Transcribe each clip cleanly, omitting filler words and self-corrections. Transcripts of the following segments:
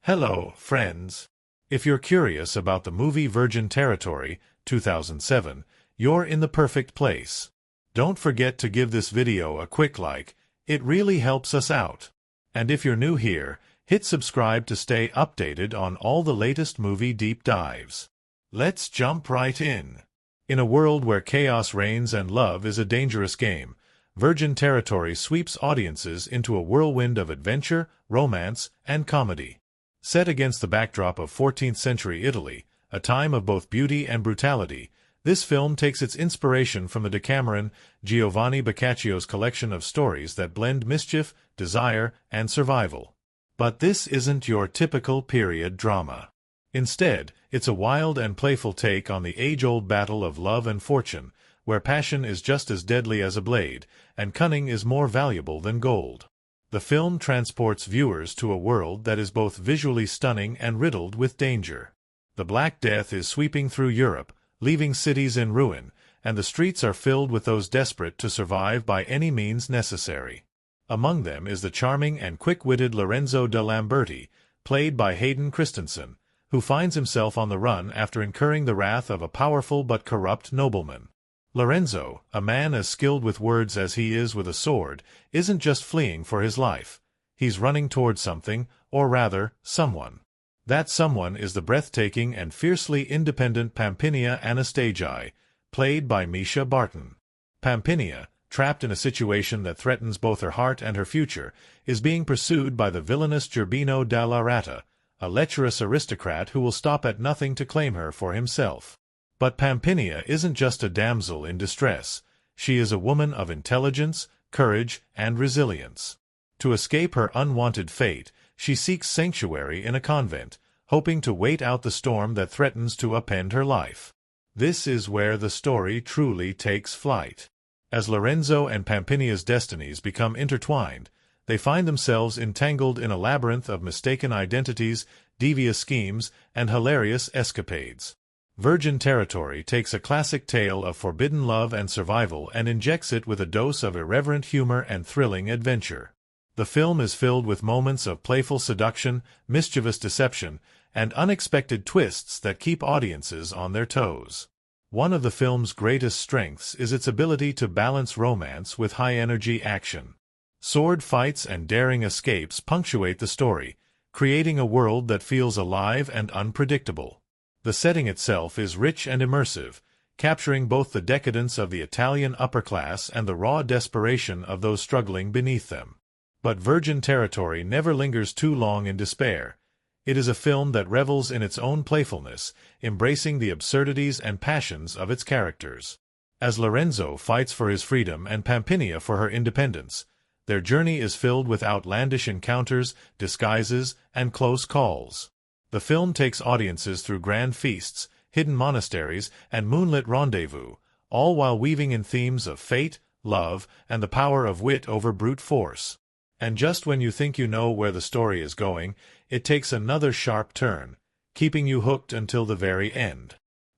Hello, friends. If you're curious about the movie Virgin Territory, 2007, you're in the perfect place. Don't forget to give this video a quick like, it really helps us out. And if you're new here, hit subscribe to stay updated on all the latest movie deep dives. Let's jump right in. In a world where chaos reigns and love is a dangerous game, Virgin Territory sweeps audiences into a whirlwind of adventure, romance, and comedy. Set against the backdrop of 14th century Italy, a time of both beauty and brutality, this film takes its inspiration from the Decameron, Giovanni Boccaccio's collection of stories that blend mischief, desire, and survival. But this isn't your typical period drama. Instead, it's a wild and playful take on the age-old battle of love and fortune, where passion is just as deadly as a blade, and cunning is more valuable than gold. The film transports viewers to a world that is both visually stunning and riddled with danger. The Black Death is sweeping through Europe, leaving cities in ruin, and the streets are filled with those desperate to survive by any means necessary. Among them is the charming and quick-witted Lorenzo de Lamberti, played by Hayden Christensen, who finds himself on the run after incurring the wrath of a powerful but corrupt nobleman. Lorenzo, a man as skilled with words as he is with a sword, isn't just fleeing for his life. He's running towards something, or rather, someone. That someone is the breathtaking and fiercely independent Pampinea Anastasiou, played by Mischa Barton. Pampinea, trapped in a situation that threatens both her heart and her future, is being pursued by the villainous Gerbino dalla Rata, a lecherous aristocrat who will stop at nothing to claim her for himself. But Pampinea isn't just a damsel in distress. She is a woman of intelligence, courage, and resilience. To escape her unwanted fate, she seeks sanctuary in a convent, hoping to wait out the storm that threatens to upend her life. This is where the story truly takes flight. As Lorenzo and Pampinea's destinies become intertwined, they find themselves entangled in a labyrinth of mistaken identities, devious schemes, and hilarious escapades. Virgin Territory takes a classic tale of forbidden love and survival and injects it with a dose of irreverent humor and thrilling adventure. The film is filled with moments of playful seduction, mischievous deception, and unexpected twists that keep audiences on their toes. One of the film's greatest strengths is its ability to balance romance with high-energy action. Sword fights and daring escapes punctuate the story, creating a world that feels alive and unpredictable. The setting itself is rich and immersive, capturing both the decadence of the Italian upper class and the raw desperation of those struggling beneath them. But Virgin Territory never lingers too long in despair. It is a film that revels in its own playfulness, embracing the absurdities and passions of its characters. As Lorenzo fights for his freedom and Pampinea for her independence, their journey is filled with outlandish encounters, disguises, and close calls. The film takes audiences through grand feasts, hidden monasteries, and moonlit rendezvous, all while weaving in themes of fate, love, and the power of wit over brute force. And just when you think you know where the story is going, it takes another sharp turn, keeping you hooked until the very end.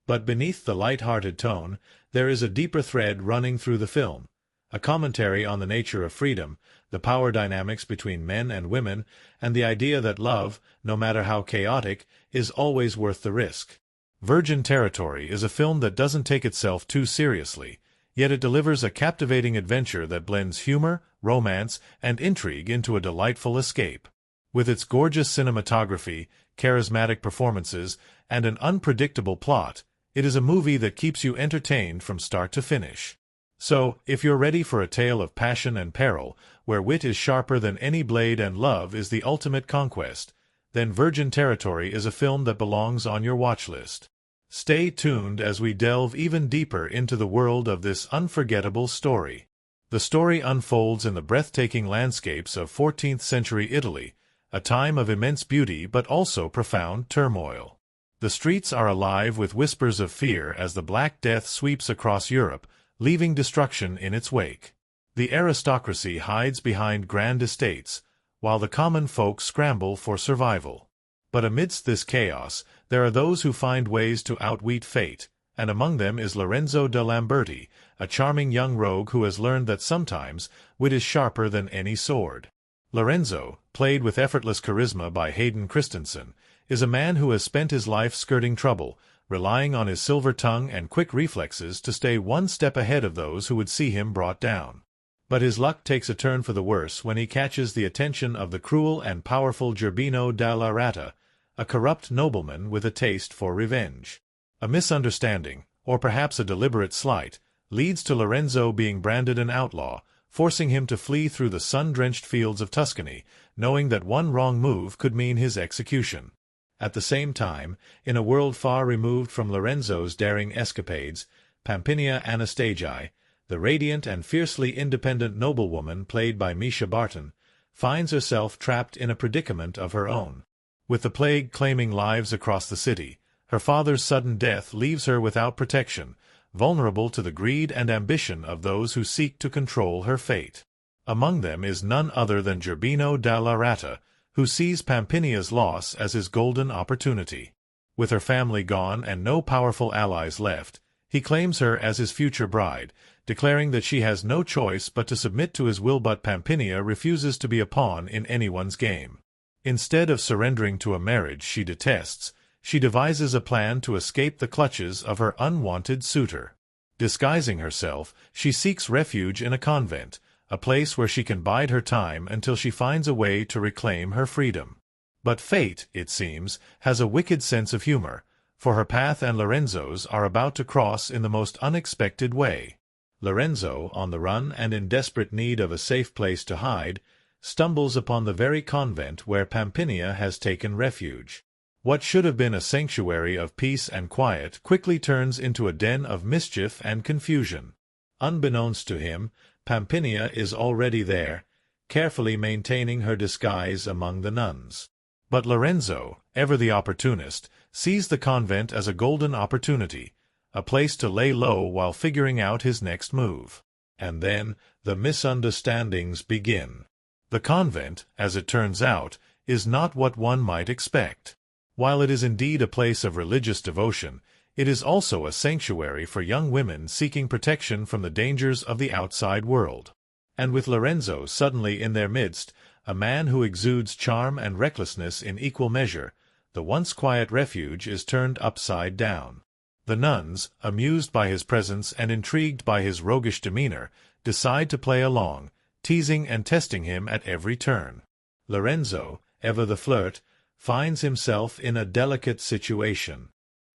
But beneath the light-hearted tone, there is a deeper thread running through the film, a commentary on the nature of freedom, the power dynamics between men and women, and the idea that love, no matter how chaotic, is always worth the risk. Virgin Territory is a film that doesn't take itself too seriously, yet it delivers a captivating adventure that blends humor, romance, and intrigue into a delightful escape. With its gorgeous cinematography, charismatic performances, and an unpredictable plot, it is a movie that keeps you entertained from start to finish. So, if you're ready for a tale of passion and peril, where wit is sharper than any blade and love is the ultimate conquest, then Virgin Territory is a film that belongs on your watch list. Stay tuned as we delve even deeper into the world of this unforgettable story. The story unfolds in the breathtaking landscapes of 14th century Italy, a time of immense beauty but also profound turmoil. The streets are alive with whispers of fear as the Black Death sweeps across Europe, leaving destruction in its wake. The aristocracy hides behind grand estates, while the common folk scramble for survival. But amidst this chaos, there are those who find ways to outwit fate, and among them is Lorenzo de Lamberti, a charming young rogue who has learned that sometimes wit is sharper than any sword. Lorenzo, played with effortless charisma by Hayden Christensen, is a man who has spent his life skirting trouble, relying on his silver tongue and quick reflexes to stay one step ahead of those who would see him brought down. But his luck takes a turn for the worse when he catches the attention of the cruel and powerful Gerbino della Rata, a corrupt nobleman with a taste for revenge. A misunderstanding, or perhaps a deliberate slight, leads to Lorenzo being branded an outlaw, forcing him to flee through the sun-drenched fields of Tuscany, knowing that one wrong move could mean his execution. At the same time, in a world far removed from Lorenzo's daring escapades, Pampinea Anastasii, the radiant and fiercely independent noblewoman played by Mischa Barton, finds herself trapped in a predicament of her own. With the plague claiming lives across the city, her father's sudden death leaves her without protection, vulnerable to the greed and ambition of those who seek to control her fate. Among them is none other than Gerbino della Rata, who sees Pampinea's loss as his golden opportunity. With her family gone and no powerful allies left, he claims her as his future bride, declaring that she has no choice but to submit to his will, but Pampinea refuses to be a pawn in anyone's game. Instead of surrendering to a marriage she detests, she devises a plan to escape the clutches of her unwanted suitor. Disguising herself, she seeks refuge in a convent, a place where she can bide her time until she finds a way to reclaim her freedom. But fate, it seems, has a wicked sense of humor, for her path and Lorenzo's are about to cross in the most unexpected way. Lorenzo, on the run and in desperate need of a safe place to hide, stumbles upon the very convent where Pampinea has taken refuge. What should have been a sanctuary of peace and quiet quickly turns into a den of mischief and confusion. Unbeknownst to him, Pampinea is already there, carefully maintaining her disguise among the nuns. But Lorenzo, ever the opportunist, sees the convent as a golden opportunity, a place to lay low while figuring out his next move. And then the misunderstandings begin. The convent, as it turns out, is not what one might expect. While it is indeed a place of religious devotion, it is also a sanctuary for young women seeking protection from the dangers of the outside world. And with Lorenzo suddenly in their midst, a man who exudes charm and recklessness in equal measure, the once quiet refuge is turned upside down. The nuns, amused by his presence and intrigued by his roguish demeanor, decide to play along, teasing and testing him at every turn. Lorenzo, ever the flirt, finds himself in a delicate situation.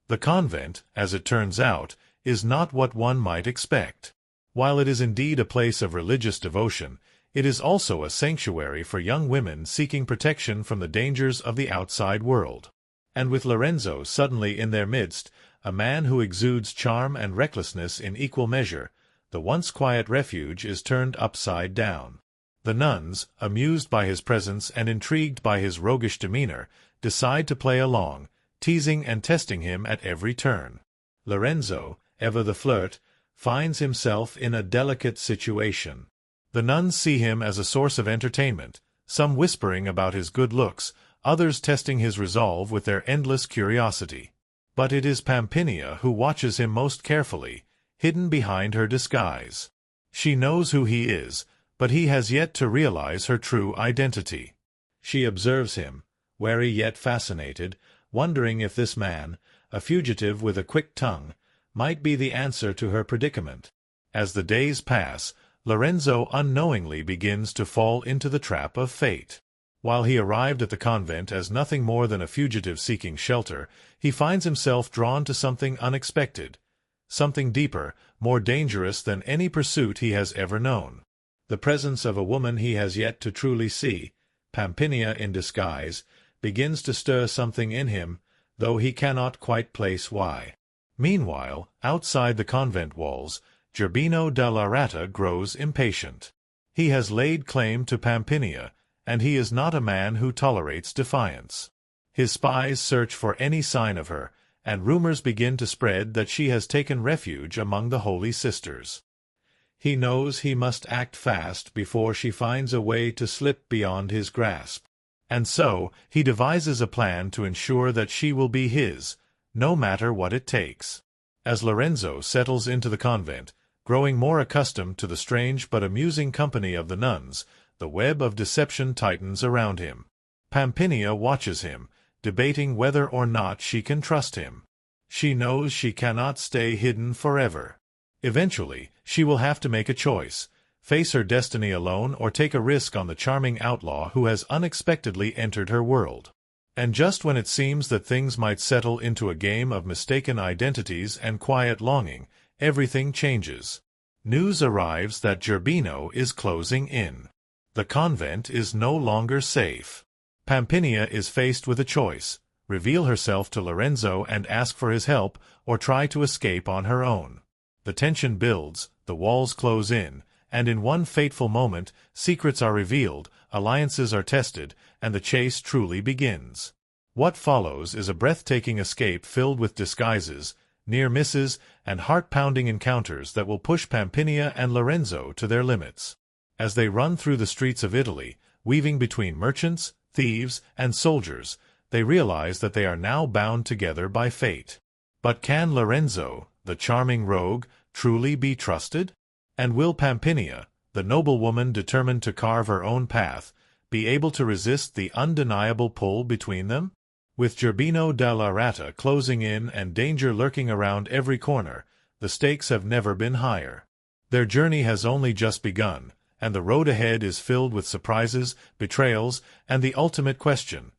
The convent, as it turns out, is not what one might expect. While it is indeed a place of religious devotion, it is also a sanctuary for young women seeking protection from the dangers of the outside world. And with Lorenzo suddenly in their midst, a man who exudes charm and recklessness in equal measure, the once quiet refuge is turned upside down. The nuns, amused by his presence and intrigued by his roguish demeanor, decide to play along, teasing and testing him at every turn. Lorenzo, ever the flirt, finds himself in a delicate situation. The nuns see him as a source of entertainment, some whispering about his good looks, others testing his resolve with their endless curiosity. But it is Pampinea who watches him most carefully, hidden behind her disguise. She knows who he is, but he has yet to realize her true identity. She observes him, wary yet fascinated, wondering if this man, a fugitive with a quick tongue, might be the answer to her predicament. As the days pass, Lorenzo unknowingly begins to fall into the trap of fate. While he arrived at the convent as nothing more than a fugitive seeking shelter, he finds himself drawn to something unexpected, something deeper, more dangerous than any pursuit he has ever known. The presence of a woman he has yet to truly see, Pampinea in disguise, begins to stir something in him, though he cannot quite place why. Meanwhile, outside the convent walls, Gerbino della Rata grows impatient. He has laid claim to Pampinea, and he is not a man who tolerates defiance. His spies search for any sign of her, and rumors begin to spread that she has taken refuge among the holy sisters. He knows he must act fast before she finds a way to slip beyond his grasp. And so, he devises a plan to ensure that she will be his, no matter what it takes. As Lorenzo settles into the convent, growing more accustomed to the strange but amusing company of the nuns, the web of deception tightens around him. Pampinea watches him, debating whether or not she can trust him. She knows she cannot stay hidden forever. Eventually, she will have to make a choice, face her destiny alone or take a risk on the charming outlaw who has unexpectedly entered her world. And just when it seems that things might settle into a game of mistaken identities and quiet longing, everything changes. News arrives that Gerbino is closing in. The convent is no longer safe. Pampinea is faced with a choice: reveal herself to Lorenzo and ask for his help, or try to escape on her own. The tension builds, the walls close in, and in one fateful moment, secrets are revealed, alliances are tested, and the chase truly begins. What follows is a breathtaking escape filled with disguises, near misses, and heart-pounding encounters that will push Pampinea and Lorenzo to their limits. As they run through the streets of Italy, weaving between merchants, thieves, and soldiers, they realize that they are now bound together by fate. But can Lorenzo, the charming rogue, truly be trusted? And will Pampinea, the noble woman determined to carve her own path, be able to resist the undeniable pull between them? With Gerbino della Rata closing in and danger lurking around every corner, the stakes have never been higher. Their journey has only just begun, and the road ahead is filled with surprises, betrayals, and the ultimate question: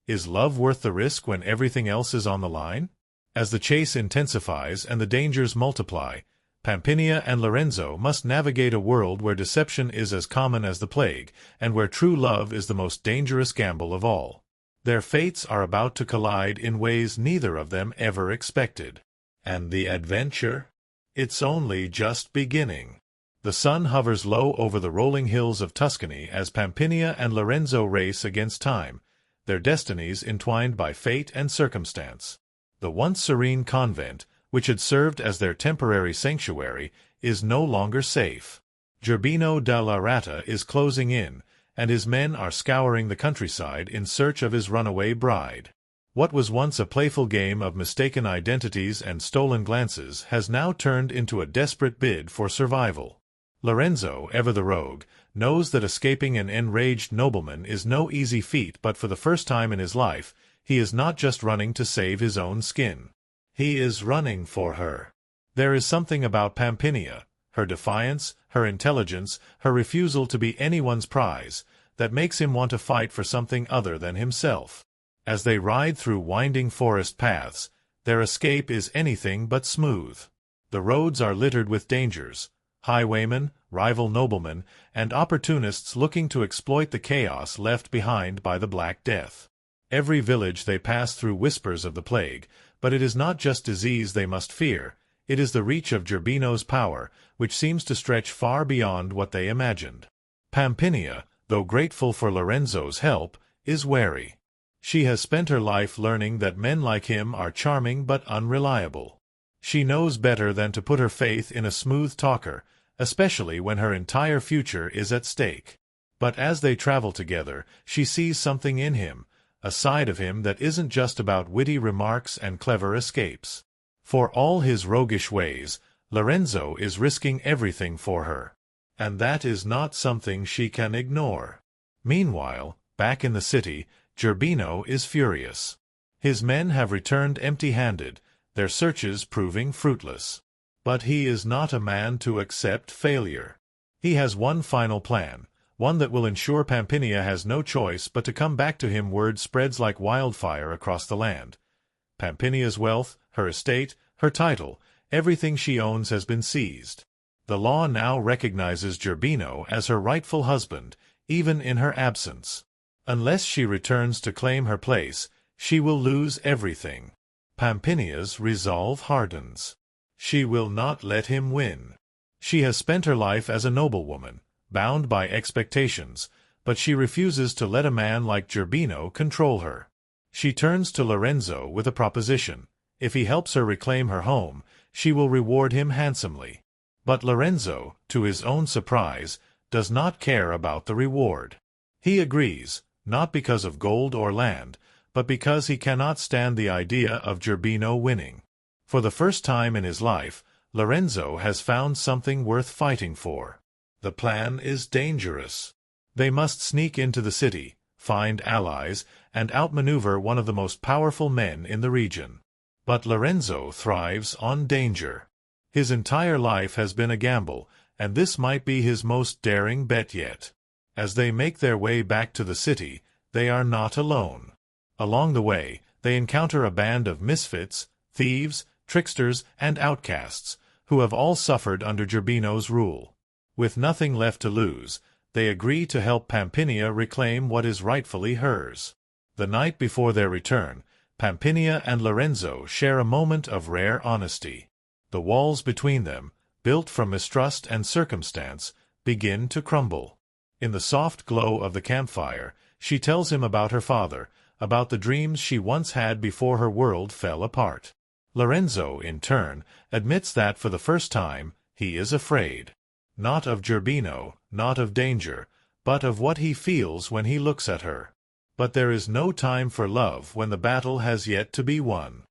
is love worth the risk when everything else is on the line? As the chase intensifies and the dangers multiply, Pampinea and Lorenzo must navigate a world where deception is as common as the plague, and where true love is the most dangerous gamble of all. Their fates are about to collide in ways neither of them ever expected. And the adventure? It's only just beginning. The sun hovers low over the rolling hills of Tuscany as Pampinea and Lorenzo race against time, their destinies entwined by fate and circumstance. The once serene convent, which had served as their temporary sanctuary, is no longer safe. Gerbino della Rata is closing in, and his men are scouring the countryside in search of his runaway bride. What was once a playful game of mistaken identities and stolen glances has now turned into a desperate bid for survival. Lorenzo, ever the rogue, knows that escaping an enraged nobleman is no easy feat, but for the first time in his life, he is not just running to save his own skin. He is running for her. There is something about Pampinea, her defiance, her intelligence, her refusal to be anyone's prize, that makes him want to fight for something other than himself. As they ride through winding forest paths, their escape is anything but smooth. The roads are littered with dangers: highwaymen, rival noblemen, and opportunists looking to exploit the chaos left behind by the Black Death. Every village they pass through whispers of the plague, but it is not just disease they must fear, it is the reach of Gerbino's power, which seems to stretch far beyond what they imagined. Pampinea, though grateful for Lorenzo's help, is wary. She has spent her life learning that men like him are charming but unreliable. She knows better than to put her faith in a smooth talker, especially when her entire future is at stake. But as they travel together, she sees something in him, a side of him that isn't just about witty remarks and clever escapes. For all his roguish ways, Lorenzo is risking everything for her. And that is not something she can ignore. Meanwhile, back in the city, Gerbino is furious. His men have returned empty-handed, their searches proving fruitless. But he is not a man to accept failure. He has one final plan, one that will ensure Pampinea has no choice but to come back to him. Word spreads like wildfire across the land. Pampinea's wealth, her estate, her title, everything she owns has been seized. The law now recognizes Gerbino as her rightful husband, even in her absence. Unless she returns to claim her place, she will lose everything. Pampinea's resolve hardens. She will not let him win. She has spent her life as a noblewoman, bound by expectations, but she refuses to let a man like Gerbino control her. She turns to Lorenzo with a proposition. If he helps her reclaim her home, she will reward him handsomely. But Lorenzo, to his own surprise, does not care about the reward. He agrees, not because of gold or land, but because he cannot stand the idea of Gerbino winning. For the first time in his life, Lorenzo has found something worth fighting for. The plan is dangerous. They must sneak into the city, find allies, and outmaneuver one of the most powerful men in the region. But Lorenzo thrives on danger. His entire life has been a gamble, and this might be his most daring bet yet. As they make their way back to the city, they are not alone. Along the way, they encounter a band of misfits, thieves, tricksters, and outcasts, who have all suffered under Gerbino's rule. With nothing left to lose, they agree to help Pampinea reclaim what is rightfully hers. The night before their return, Pampinea and Lorenzo share a moment of rare honesty. The walls between them, built from mistrust and circumstance, begin to crumble. In the soft glow of the campfire, she tells him about her father, about the dreams she once had before her world fell apart. Lorenzo, in turn, admits that for the first time, he is afraid. Not of Gerbino, not of danger, but of what he feels when he looks at her. But there is no time for love when the battle has yet to be won.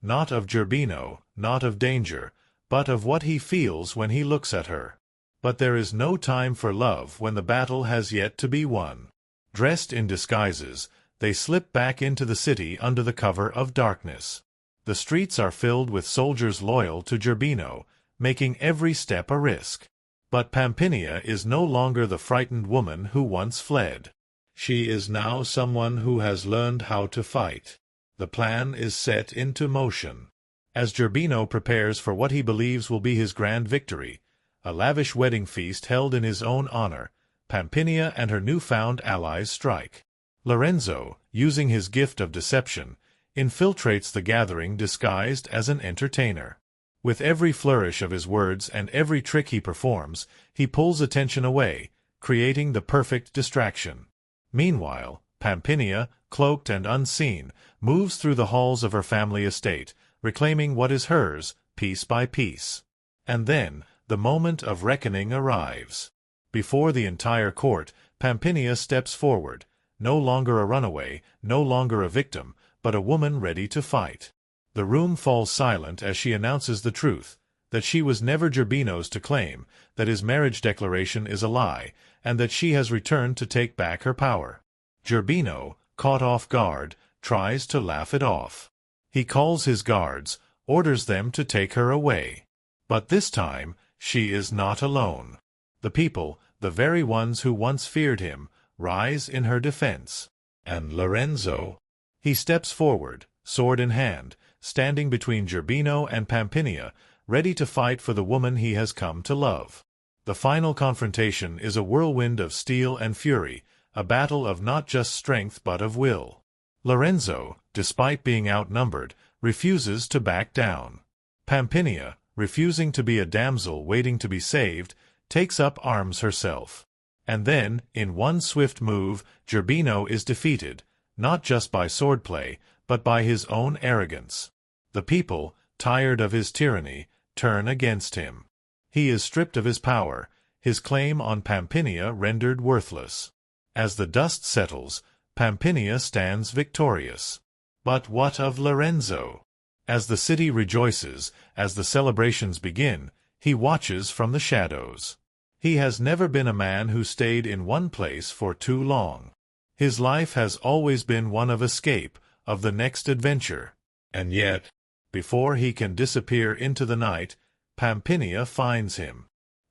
Not of Gerbino, not of danger, but of what he feels when he looks at her. But there is no time for love when the battle has yet to be won. Dressed in disguises, they slip back into the city under the cover of darkness. The streets are filled with soldiers loyal to Gerbino, making every step a risk. But Pampinea is no longer the frightened woman who once fled. She is now someone who has learned how to fight. The plan is set into motion. As Gerbino prepares for what he believes will be his grand victory, a lavish wedding feast held in his own honor, Pampinea and her newfound allies strike. Lorenzo, using his gift of deception, infiltrates the gathering disguised as an entertainer. With every flourish of his words and every trick he performs, he pulls attention away, creating the perfect distraction. Meanwhile, Pampinea, cloaked and unseen, moves through the halls of her family estate, reclaiming what is hers, piece by piece. And then, the moment of reckoning arrives. Before the entire court, Pampinea steps forward, no longer a runaway, no longer a victim, but a woman ready to fight. The room falls silent as she announces the truth, that she was never Gerbino's to claim, that his marriage declaration is a lie, and that she has returned to take back her power. Gerbino, caught off guard, tries to laugh it off. He calls his guards, orders them to take her away. But this time, she is not alone. The people, the very ones who once feared him, rise in her defense. And Lorenzo? He steps forward, sword in hand, standing between Gerbino and Pampinea, ready to fight for the woman he has come to love. The final confrontation is a whirlwind of steel and fury, a battle of not just strength but of will. Lorenzo, despite being outnumbered, refuses to back down. Pampinea, refusing to be a damsel waiting to be saved, takes up arms herself. And then, in one swift move, Gerbino is defeated, not just by swordplay, but by his own arrogance. The people, tired of his tyranny, turn against him. He is stripped of his power, his claim on Pampinea rendered worthless. As the dust settles, Pampinea stands victorious. But what of Lorenzo? As the city rejoices, as the celebrations begin, he watches from the shadows. He has never been a man who stayed in one place for too long. His life has always been one of escape, of the next adventure. And yet, before he can disappear into the night, Pampinea finds him.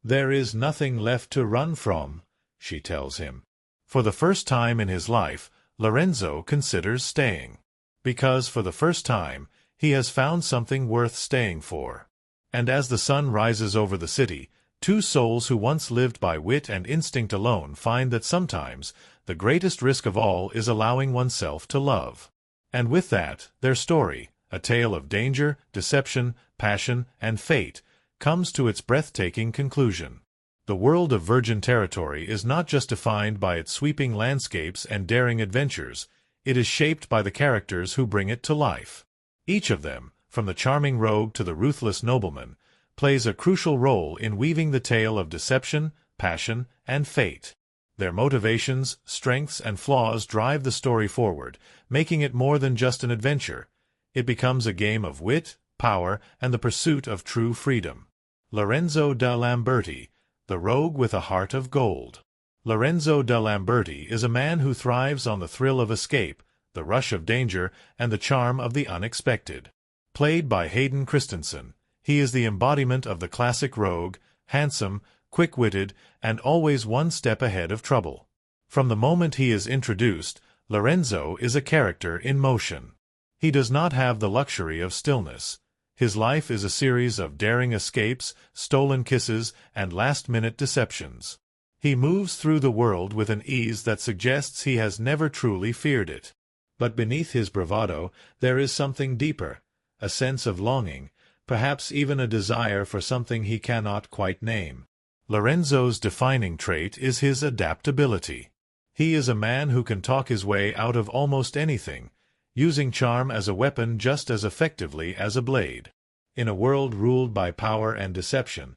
There is nothing left to run from, she tells him. For the first time in his life, Lorenzo considers staying. Because for the first time, he has found something worth staying for. And as the sun rises over the city, two souls who once lived by wit and instinct alone find that sometimes the greatest risk of all is allowing oneself to love. And with that, their story, a tale of danger, deception, passion, and fate, comes to its breathtaking conclusion. The world of virgin territory is not just defined by its sweeping landscapes and daring adventures, it is shaped by the characters who bring it to life. Each of them, from the charming rogue to the ruthless nobleman, plays a crucial role in weaving the tale of deception, passion, and fate. Their motivations, strengths, and flaws drive the story forward, making it more than just an adventure. It becomes a game of wit, power, and the pursuit of true freedom. Lorenzo de Lamberti, the rogue with a heart of gold. Lorenzo de Lamberti is a man who thrives on the thrill of escape, the rush of danger, and the charm of the unexpected. Played by Hayden Christensen, he is the embodiment of the classic rogue, handsome, quick-witted, and always one step ahead of trouble. From the moment he is introduced, Lorenzo is a character in motion. He does not have the luxury of stillness. His life is a series of daring escapes, stolen kisses, and last-minute deceptions. He moves through the world with an ease that suggests he has never truly feared it. But beneath his bravado, there is something deeper, a sense of longing, perhaps even a desire for something he cannot quite name. Lorenzo's defining trait is his adaptability. He is a man who can talk his way out of almost anything, using charm as a weapon just as effectively as a blade. In a world ruled by power and deception,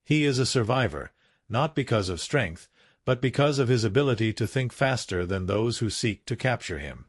he is a survivor, not because of strength, but because of his ability to think faster than those who seek to capture him.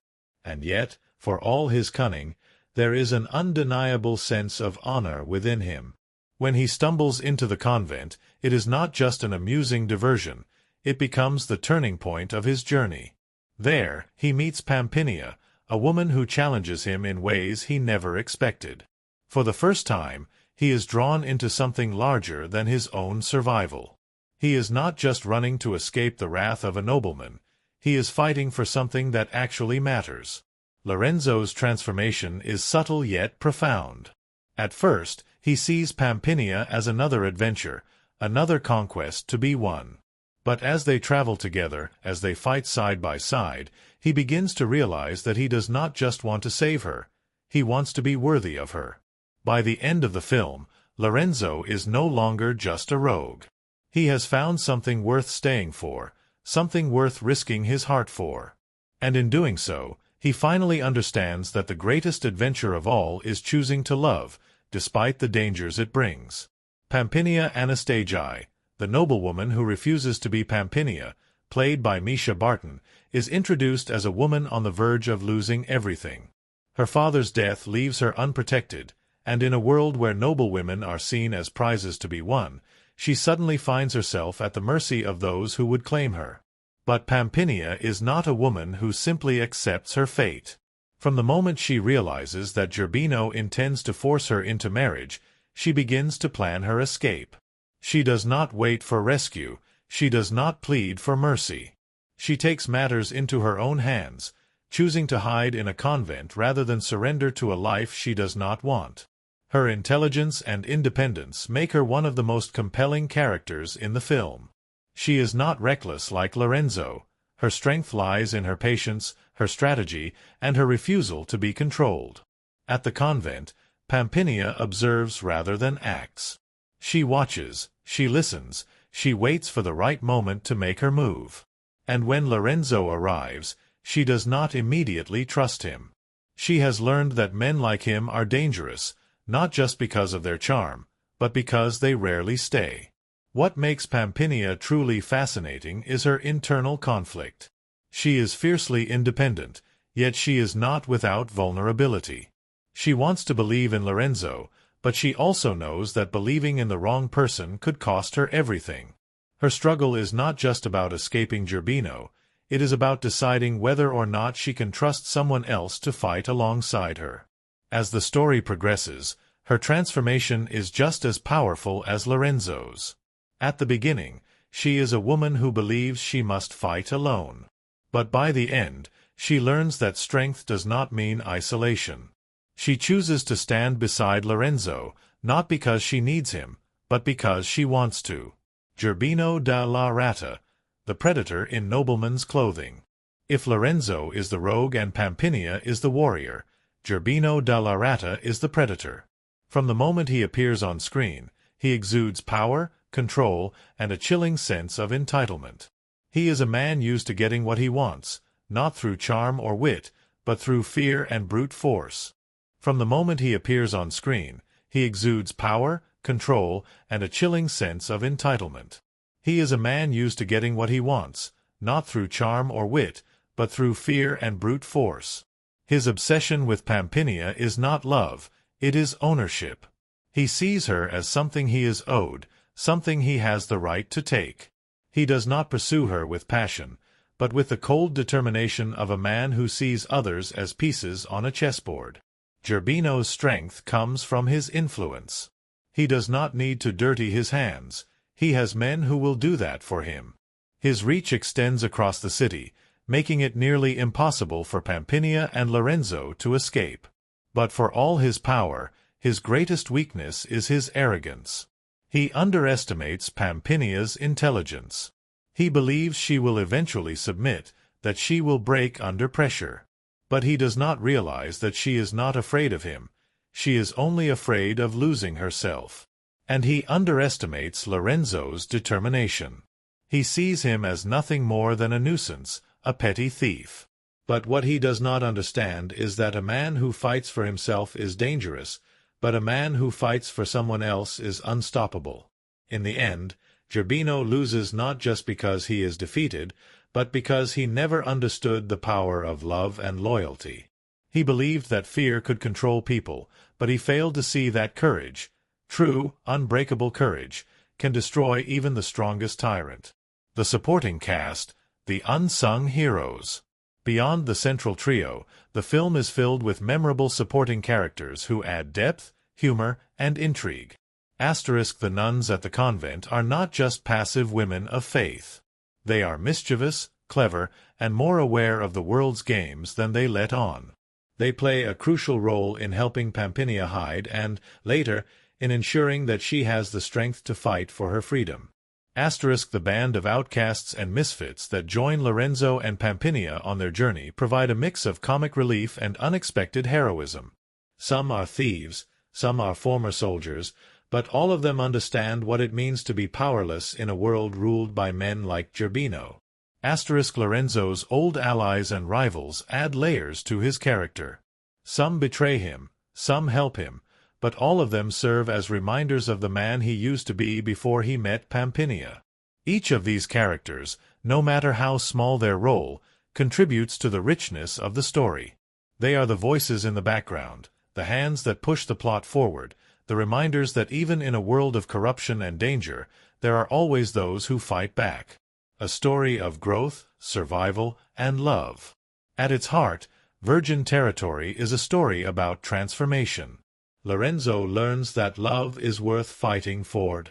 And yet, for all his cunning, there is an undeniable sense of honor within him. When he stumbles into the convent, it is not just an amusing diversion, it becomes the turning point of his journey. There, he meets Pampinea, a woman who challenges him in ways he never expected. For the first time, he is drawn into something larger than his own survival. He is not just running to escape the wrath of a nobleman, he is fighting for something that actually matters. Lorenzo's transformation is subtle yet profound. At first, he sees Pampinea as another adventure, another conquest to be won. But as they travel together, as they fight side by side, he begins to realize that he does not just want to save her, he wants to be worthy of her. By the end of the film, Lorenzo is no longer just a rogue. He has found something worth staying for, something worth risking his heart for. And in doing so, he finally understands that the greatest adventure of all is choosing to love, despite the dangers it brings. Pampinea Anastasii, the noblewoman who refuses to be Pampinea, played by Mischa Barton, is introduced as a woman on the verge of losing everything. Her father's death leaves her unprotected, and in a world where noblewomen are seen as prizes to be won, she suddenly finds herself at the mercy of those who would claim her. But Pampinea is not a woman who simply accepts her fate. From the moment she realizes that Gerbino intends to force her into marriage, she begins to plan her escape. She does not wait for rescue, she does not plead for mercy. She takes matters into her own hands, choosing to hide in a convent rather than surrender to a life she does not want. Her intelligence and independence make her one of the most compelling characters in the film. She is not reckless like Lorenzo. Her strength lies in her patience, her strategy, and her refusal to be controlled. At the convent, Pampinea observes rather than acts. She watches, she listens, she waits for the right moment to make her move. And when Lorenzo arrives, she does not immediately trust him. She has learned that men like him are dangerous, not just because of their charm, but because they rarely stay. What makes Pampinea truly fascinating is her internal conflict. She is fiercely independent, yet she is not without vulnerability. She wants to believe in Lorenzo, but she also knows that believing in the wrong person could cost her everything. Her struggle is not just about escaping Gerbino, it is about deciding whether or not she can trust someone else to fight alongside her. As the story progresses, her transformation is just as powerful as Lorenzo's. At the beginning, she is a woman who believes she must fight alone. But by the end, she learns that strength does not mean isolation. She chooses to stand beside Lorenzo, not because she needs him, but because she wants to. Gerbino da la Rata, the predator in nobleman's clothing. If Lorenzo is the rogue and Pampinea is the warrior, Gerbino da la Rata is the predator. From the moment he appears on screen, he exudes power, control, and a chilling sense of entitlement. He is a man used to getting what he wants, not through charm or wit, but through fear and brute force. From the moment he appears on screen, he exudes power, control, and a chilling sense of entitlement. He is a man used to getting what he wants, not through charm or wit, but through fear and brute force. His obsession with Pampinea is not love, it is ownership. He sees her as something he is owed, something he has the right to take. He does not pursue her with passion, but with the cold determination of a man who sees others as pieces on a chessboard. Gerbino's strength comes from his influence. He does not need to dirty his hands. He has men who will do that for him. His reach extends across the city, making it nearly impossible for Pampinea and Lorenzo to escape. But for all his power, his greatest weakness is his arrogance. He underestimates Pampinea's intelligence. He believes she will eventually submit, that she will break under pressure. But he does not realize that she is not afraid of him. She is only afraid of losing herself. And he underestimates Lorenzo's determination. He sees him as nothing more than a nuisance, a petty thief. But what he does not understand is that a man who fights for himself is dangerous, but a man who fights for someone else is unstoppable. In the end, Gerbino loses not just because he is defeated, but because he never understood the power of love and loyalty. He believed that fear could control people, but he failed to see that courage, true, unbreakable courage, can destroy even the strongest tyrant. The supporting cast, the unsung heroes. Beyond the central trio, the film is filled with memorable supporting characters who add depth, humor, and intrigue. The nuns at the convent are not just passive women of faith. They are mischievous, clever, and more aware of the world's games than they let on. They play a crucial role in helping Pampinea hide and, later, in ensuring that she has the strength to fight for her freedom. The band of outcasts and misfits that join Lorenzo and Pampinea on their journey provide a mix of comic relief and unexpected heroism. Some are thieves, some are former soldiers, but all of them understand what it means to be powerless in a world ruled by men like Gerbino. Lorenzo's old allies and rivals add layers to his character. Some betray him, some help him, but all of them serve as reminders of the man he used to be before he met Pampinea. Each of these characters, no matter how small their role, contributes to the richness of the story. They are the voices in the background, the hands that push the plot forward, the reminders that even in a world of corruption and danger, there are always those who fight back. A story of growth, survival, and love. At its heart, Virgin Territory is a story about transformation. Lorenzo learns that love is worth fighting for.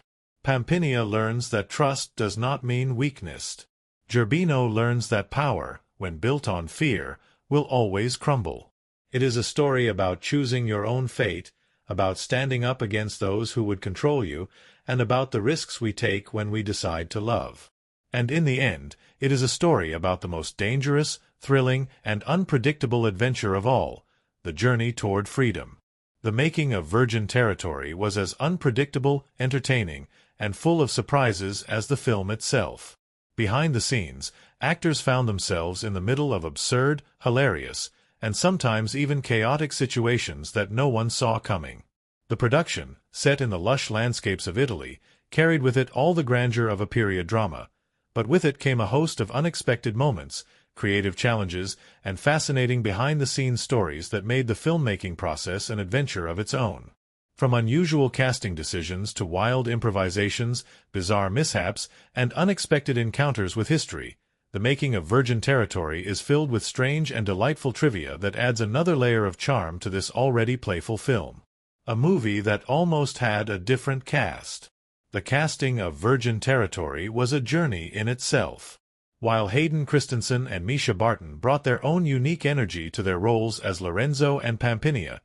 Pampinea learns that trust does not mean weakness. Gerbino learns that power, when built on fear, will always crumble. It is a story about choosing your own fate, about standing up against those who would control you, and about the risks we take when we decide to love. And in the end, it is a story about the most dangerous, thrilling, and unpredictable adventure of all, the journey toward freedom. The making of Virgin Territory was as unpredictable, entertaining, and full of surprises as the film itself. Behind the scenes, actors found themselves in the middle of absurd, hilarious, and sometimes even chaotic situations that no one saw coming. The production, set in the lush landscapes of Italy, carried with it all the grandeur of a period drama, but with it came a host of unexpected moments, creative challenges, and fascinating behind-the-scenes stories that made the filmmaking process an adventure of its own. From unusual casting decisions to wild improvisations, bizarre mishaps, and unexpected encounters with history, the making of Virgin Territory is filled with strange and delightful trivia that adds another layer of charm to this already playful film. A movie that almost had a different cast. The casting of Virgin Territory was a journey in itself. While Hayden Christensen and Mischa Barton brought their own unique energy to their roles as Lorenzo and Pampinea,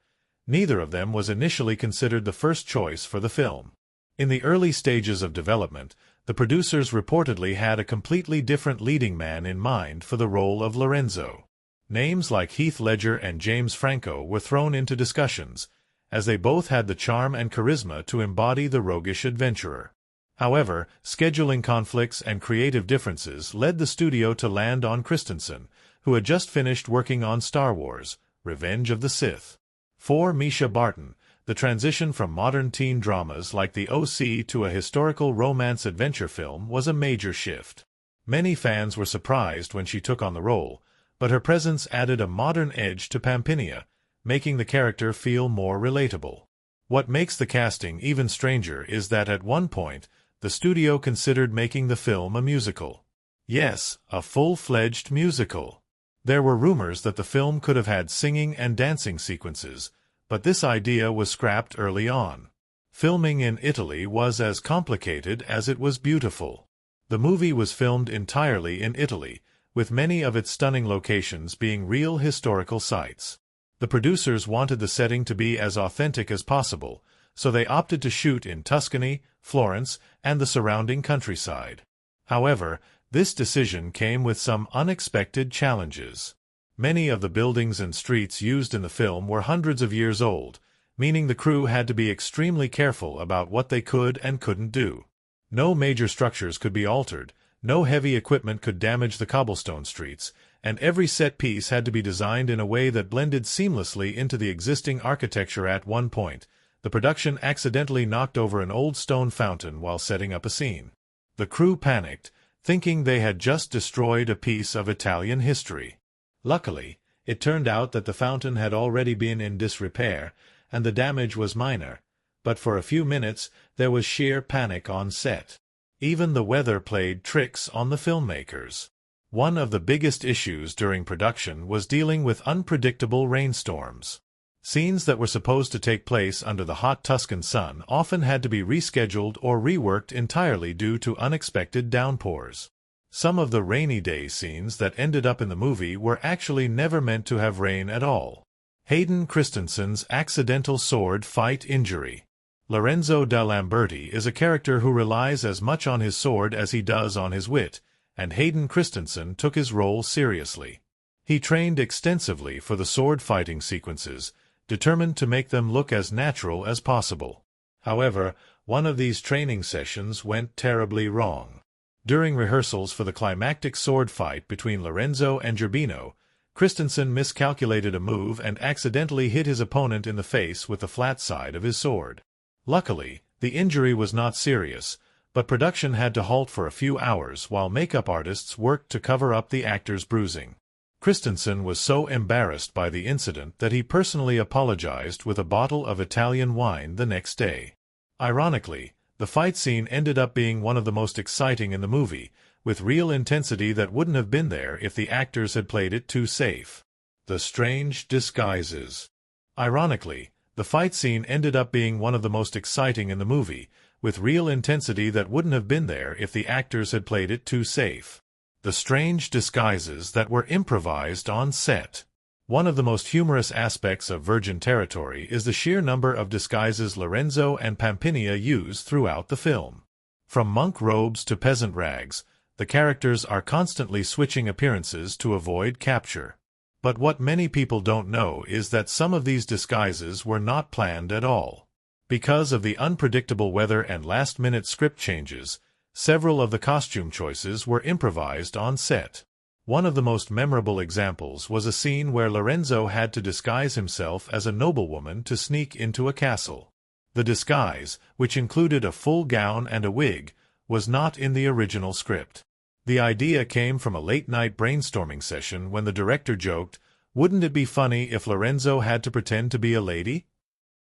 neither of them was initially considered the first choice for the film. In the early stages of development, the producers reportedly had a completely different leading man in mind for the role of Lorenzo. Names like Heath Ledger and James Franco were thrown into discussions, as they both had the charm and charisma to embody the roguish adventurer. However, scheduling conflicts and creative differences led the studio to land on Christensen, who had just finished working on Star Wars: Revenge of the Sith. For Mischa Barton, the transition from modern teen dramas like The O.C. to a historical romance adventure film was a major shift. Many fans were surprised when she took on the role, but her presence added a modern edge to Pampinea, making the character feel more relatable. What makes the casting even stranger is that at one point, the studio considered making the film a musical. Yes, a full-fledged musical. There were rumors that the film could have had singing and dancing sequences, but this idea was scrapped early on. Filming in Italy was as complicated as it was beautiful. The movie was filmed entirely in Italy, with many of its stunning locations being real historical sites. The producers wanted the setting to be as authentic as possible, so they opted to shoot in Tuscany, Florence, and the surrounding countryside. However, this decision came with some unexpected challenges. Many of the buildings and streets used in the film were hundreds of years old, meaning the crew had to be extremely careful about what they could and couldn't do. No major structures could be altered, no heavy equipment could damage the cobblestone streets, and every set piece had to be designed in a way that blended seamlessly into the existing architecture. At one point, the production accidentally knocked over an old stone fountain while setting up a scene. The crew panicked, thinking they had just destroyed a piece of Italian history. Luckily, it turned out that the fountain had already been in disrepair, and the damage was minor, but for a few minutes there was sheer panic on set. Even the weather played tricks on the filmmakers. One of the biggest issues during production was dealing with unpredictable rainstorms. Scenes that were supposed to take place under the hot Tuscan sun often had to be rescheduled or reworked entirely due to unexpected downpours. Some of the rainy day scenes that ended up in the movie were actually never meant to have rain at all. Hayden Christensen's accidental sword fight injury. Lorenzo de Lamberti is a character who relies as much on his sword as he does on his wit, and Hayden Christensen took his role seriously. He trained extensively for the sword fighting sequences, determined to make them look as natural as possible. However, one of these training sessions went terribly wrong. During rehearsals for the climactic sword fight between Lorenzo and Zerbino, Christensen miscalculated a move and accidentally hit his opponent in the face with the flat side of his sword. Luckily, the injury was not serious, but production had to halt for a few hours while makeup artists worked to cover up the actor's bruising. Christensen was so embarrassed by the incident that he personally apologized with a bottle of Italian wine the next day. Ironically, the fight scene ended up being one of the most exciting in the movie, with real intensity that wouldn't have been there if the actors had played it too safe. The strange disguises. Ironically, the fight scene ended up being one of the most exciting in the movie, with real intensity that wouldn't have been there if the actors had played it too safe. The strange disguises that were improvised on set. One of the most humorous aspects of Virgin Territory is the sheer number of disguises Lorenzo and Pampinea use throughout the film. From monk robes to peasant rags, the characters are constantly switching appearances to avoid capture. But what many people don't know is that some of these disguises were not planned at all. Because of the unpredictable weather and last-minute script changes, several of the costume choices were improvised on set. One of the most memorable examples was a scene where Lorenzo had to disguise himself as a noblewoman to sneak into a castle. The disguise, which included a full gown and a wig, was not in the original script. The idea came from a late-night brainstorming session when the director joked, "Wouldn't it be funny if Lorenzo had to pretend to be a lady?"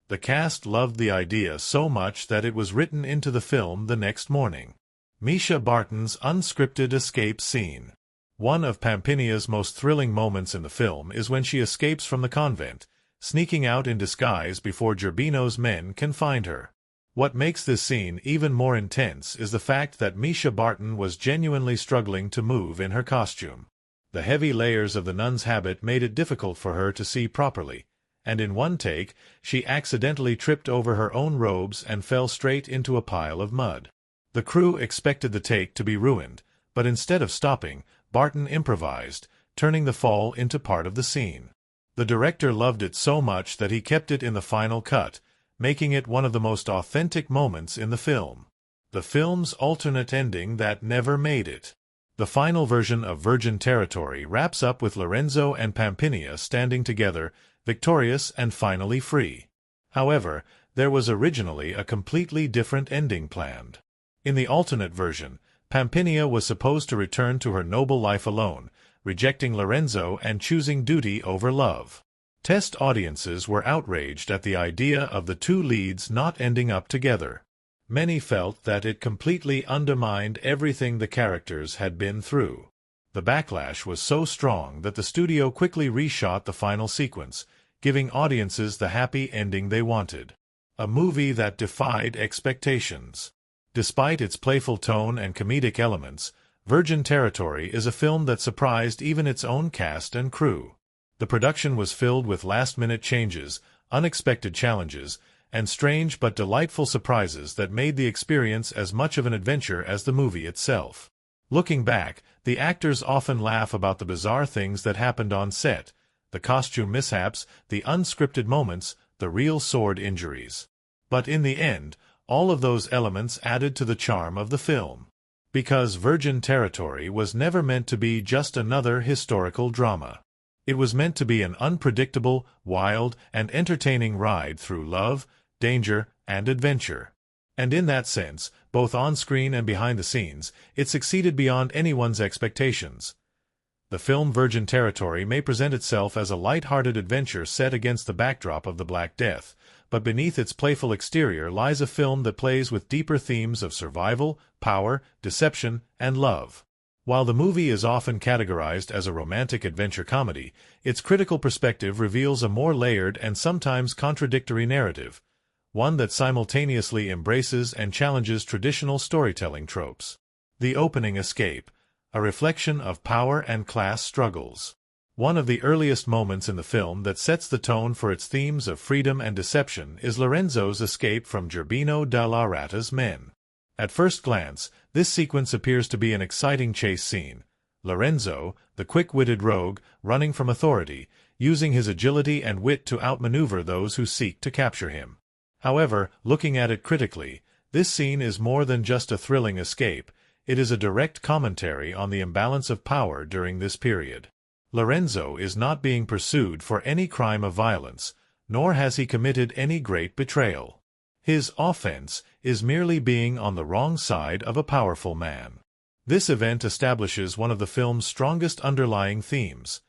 The cast loved the idea so much that it was written into the film the next morning. Mischa Barton's unscripted escape scene. One of Pampinea's most thrilling moments in the film is when she escapes from the convent, sneaking out in disguise before Zerbino's men can find her. What makes this scene even more intense is the fact that Mischa Barton was genuinely struggling to move in her costume. The heavy layers of the nun's habit made it difficult for her to see properly, and in one take, she accidentally tripped over her own robes and fell straight into a pile of mud. The crew expected the take to be ruined, but instead of stopping, Barton improvised, turning the fall into part of the scene. The director loved it so much that he kept it in the final cut, making it one of the most authentic moments in the film. The film's alternate ending that never made it. The final version of Virgin Territory wraps up with Lorenzo and Pampinea standing together, victorious and finally free. However, there was originally a completely different ending planned. In the alternate version, Pampinea was supposed to return to her noble life alone, rejecting Lorenzo and choosing duty over love. Test audiences were outraged at the idea of the two leads not ending up together. Many felt that it completely undermined everything the characters had been through. The backlash was so strong that the studio quickly reshot the final sequence, giving audiences the happy ending they wanted. A movie that defied expectations. Despite its playful tone and comedic elements, Virgin Territory is a film that surprised even its own cast and crew. The production was filled with last-minute changes, unexpected challenges, and strange but delightful surprises that made the experience as much of an adventure as the movie itself. Looking back, the actors often laugh about the bizarre things that happened on set, the costume mishaps, the unscripted moments, the real sword injuries. But in the end, all of those elements added to the charm of the film. Because Virgin Territory was never meant to be just another historical drama. It was meant to be an unpredictable, wild, and entertaining ride through love, danger, and adventure. And in that sense, both on-screen and behind the scenes, it succeeded beyond anyone's expectations. The film Virgin Territory may present itself as a light-hearted adventure set against the backdrop of the Black Death, but beneath its playful exterior lies a film that plays with deeper themes of survival, power, deception, and love. While the movie is often categorized as a romantic adventure comedy, its critical perspective reveals a more layered and sometimes contradictory narrative, one that simultaneously embraces and challenges traditional storytelling tropes. The opening escape, a reflection of power and class struggles. One of the earliest moments in the film that sets the tone for its themes of freedom and deception is Lorenzo's escape from Gerbino dalla Ratta's men. At first glance, this sequence appears to be an exciting chase scene. Lorenzo, the quick-witted rogue, running from authority, using his agility and wit to outmaneuver those who seek to capture him. However, looking at it critically, this scene is more than just a thrilling escape. It is a direct commentary on the imbalance of power during this period. Lorenzo is not being pursued for any crime of violence, nor has he committed any great betrayal. His offense is merely being on the wrong side of a powerful man. This event establishes one of the film's strongest underlying themes.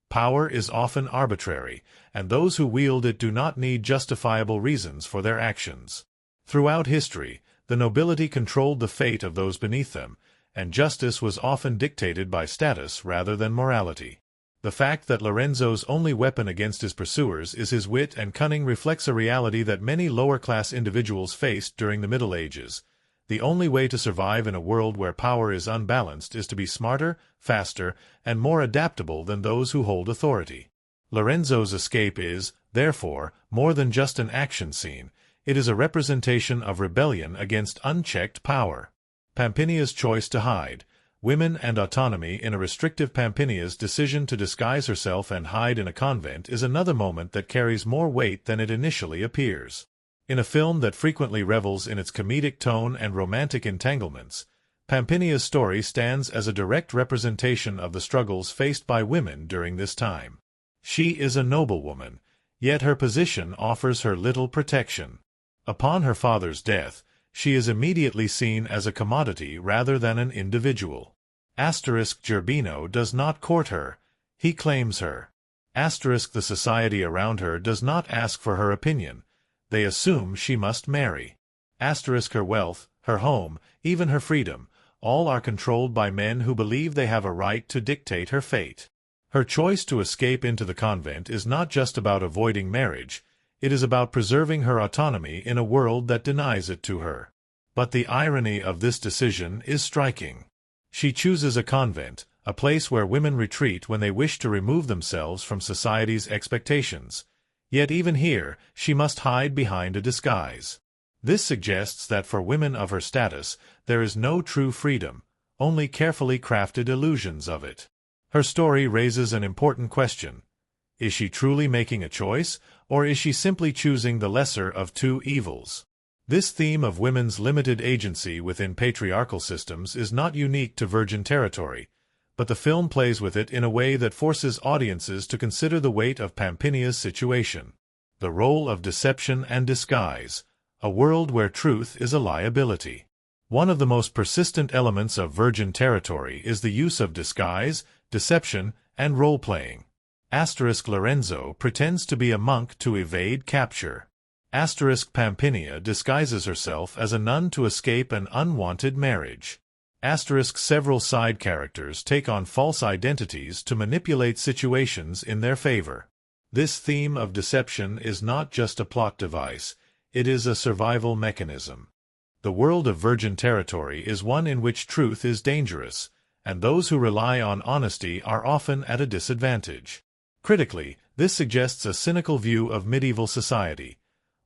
Power is often arbitrary, and those who wield it do not need justifiable reasons for their actions. Throughout history, the nobility controlled the fate of those beneath them, and justice was often dictated by status rather than morality. The fact that Lorenzo's only weapon against his pursuers is his wit and cunning reflects a reality that many lower-class individuals faced during the Middle Ages. The only way to survive in a world where power is unbalanced is to be smarter, faster, and more adaptable than those who hold authority. Lorenzo's escape is, therefore, more than just an action scene. It is a representation of rebellion against unchecked power. Pampinea's choice to hide. Women and autonomy in a restrictive Pampinea's decision to disguise herself and hide in a convent is another moment that carries more weight than it initially appears. In a film that frequently revels in its comedic tone and romantic entanglements, Pampinea's story stands as a direct representation of the struggles faced by women during this time. She is a noblewoman, yet her position offers her little protection. Upon her father's death, she is immediately seen as a commodity rather than an individual. Gerbino does not court her, he claims her. The society around her does not ask for her opinion, they assume she must marry. Her wealth, her home, even her freedom, all are controlled by men who believe they have a right to dictate her fate. Her choice to escape into the convent is not just about avoiding marriage, it is about preserving her autonomy in a world that denies it to her. But the irony of this decision is striking. She chooses a convent, a place where women retreat when they wish to remove themselves from society's expectations. Yet even here, she must hide behind a disguise. This suggests that for women of her status, there is no true freedom, only carefully crafted illusions of it. Her story raises an important question. Is she truly making a choice, or is she simply choosing the lesser of two evils? This theme of women's limited agency within patriarchal systems is not unique to Virgin Territory, but the film plays with it in a way that forces audiences to consider the weight of Pampinea's situation. The role of deception and disguise, a world where truth is a liability. One of the most persistent elements of Virgin Territory is the use of disguise, deception, and role-playing. Lorenzo pretends to be a monk to evade capture. Pampinea disguises herself as a nun to escape an unwanted marriage. Several side characters take on false identities to manipulate situations in their favor. This theme of deception is not just a plot device, it is a survival mechanism. The world of virgin territory is one in which truth is dangerous, and those who rely on honesty are often at a disadvantage. Critically, this suggests a cynical view of medieval society,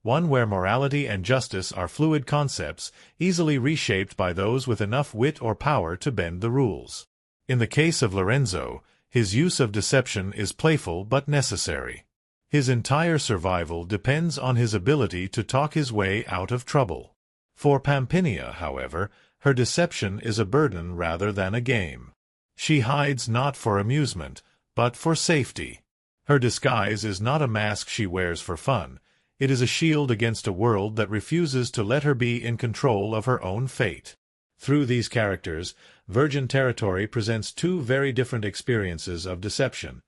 one where morality and justice are fluid concepts, easily reshaped by those with enough wit or power to bend the rules. In the case of Lorenzo, his use of deception is playful but necessary. His entire survival depends on his ability to talk his way out of trouble. For Pampinea, however, her deception is a burden rather than a game. She hides not for amusement, but for safety. Her disguise is not a mask she wears for fun. It is a shield against a world that refuses to let her be in control of her own fate. Through these characters, Virgin Territory presents two very different experiences of deception,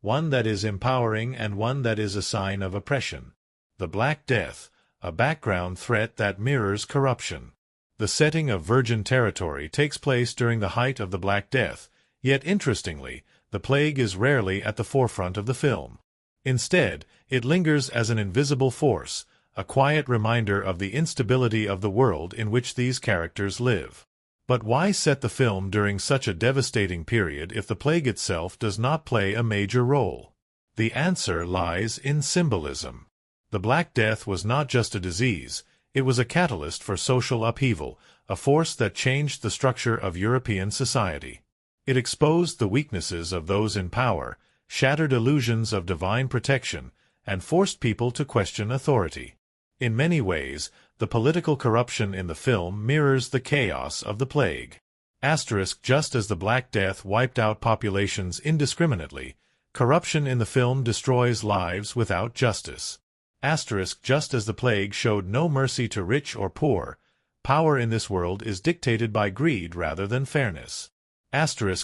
one that is empowering and one that is a sign of oppression. The Black Death, a background threat that mirrors corruption. The setting of Virgin Territory takes place during the height of the Black Death, yet interestingly, the plague is rarely at the forefront of the film. Instead, it lingers as an invisible force, a quiet reminder of the instability of the world in which these characters live. But why set the film during such a devastating period if the plague itself does not play a major role? The answer lies in symbolism. The Black Death was not just a disease, it was a catalyst for social upheaval, a force that changed the structure of European society. It exposed the weaknesses of those in power, shattered illusions of divine protection, and forced people to question authority. In many ways, the political corruption in the film mirrors the chaos of the plague. Just as the Black Death wiped out populations indiscriminately, corruption in the film destroys lives without justice. Just as the plague showed no mercy to rich or poor, power in this world is dictated by greed rather than fairness.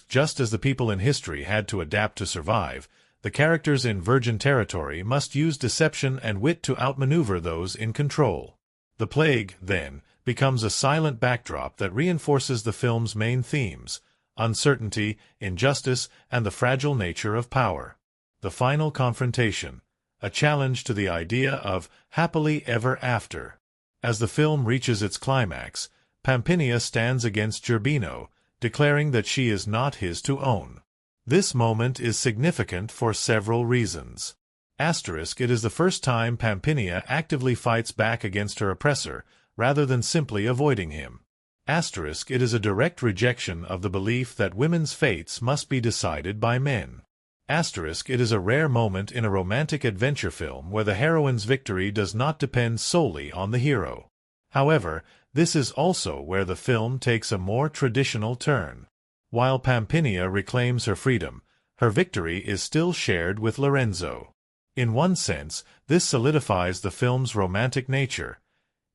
Just as the people in history had to adapt to survive, the characters in Virgin Territory must use deception and wit to outmaneuver those in control. The plague, then, becomes a silent backdrop that reinforces the film's main themes: uncertainty, injustice, and the fragile nature of power. The final confrontation, a challenge to the idea of happily ever after. As the film reaches its climax, Pampinea stands against Gerbino, declaring that she is not his to own. This moment is significant for several reasons. It is the first time Pampinea actively fights back against her oppressor, rather than simply avoiding him. It is a direct rejection of the belief that women's fates must be decided by men. It is a rare moment in a romantic adventure film where the heroine's victory does not depend solely on the hero. However, this is also where the film takes a more traditional turn. While Pampinea reclaims her freedom, her victory is still shared with Lorenzo. In one sense, this solidifies the film's romantic nature.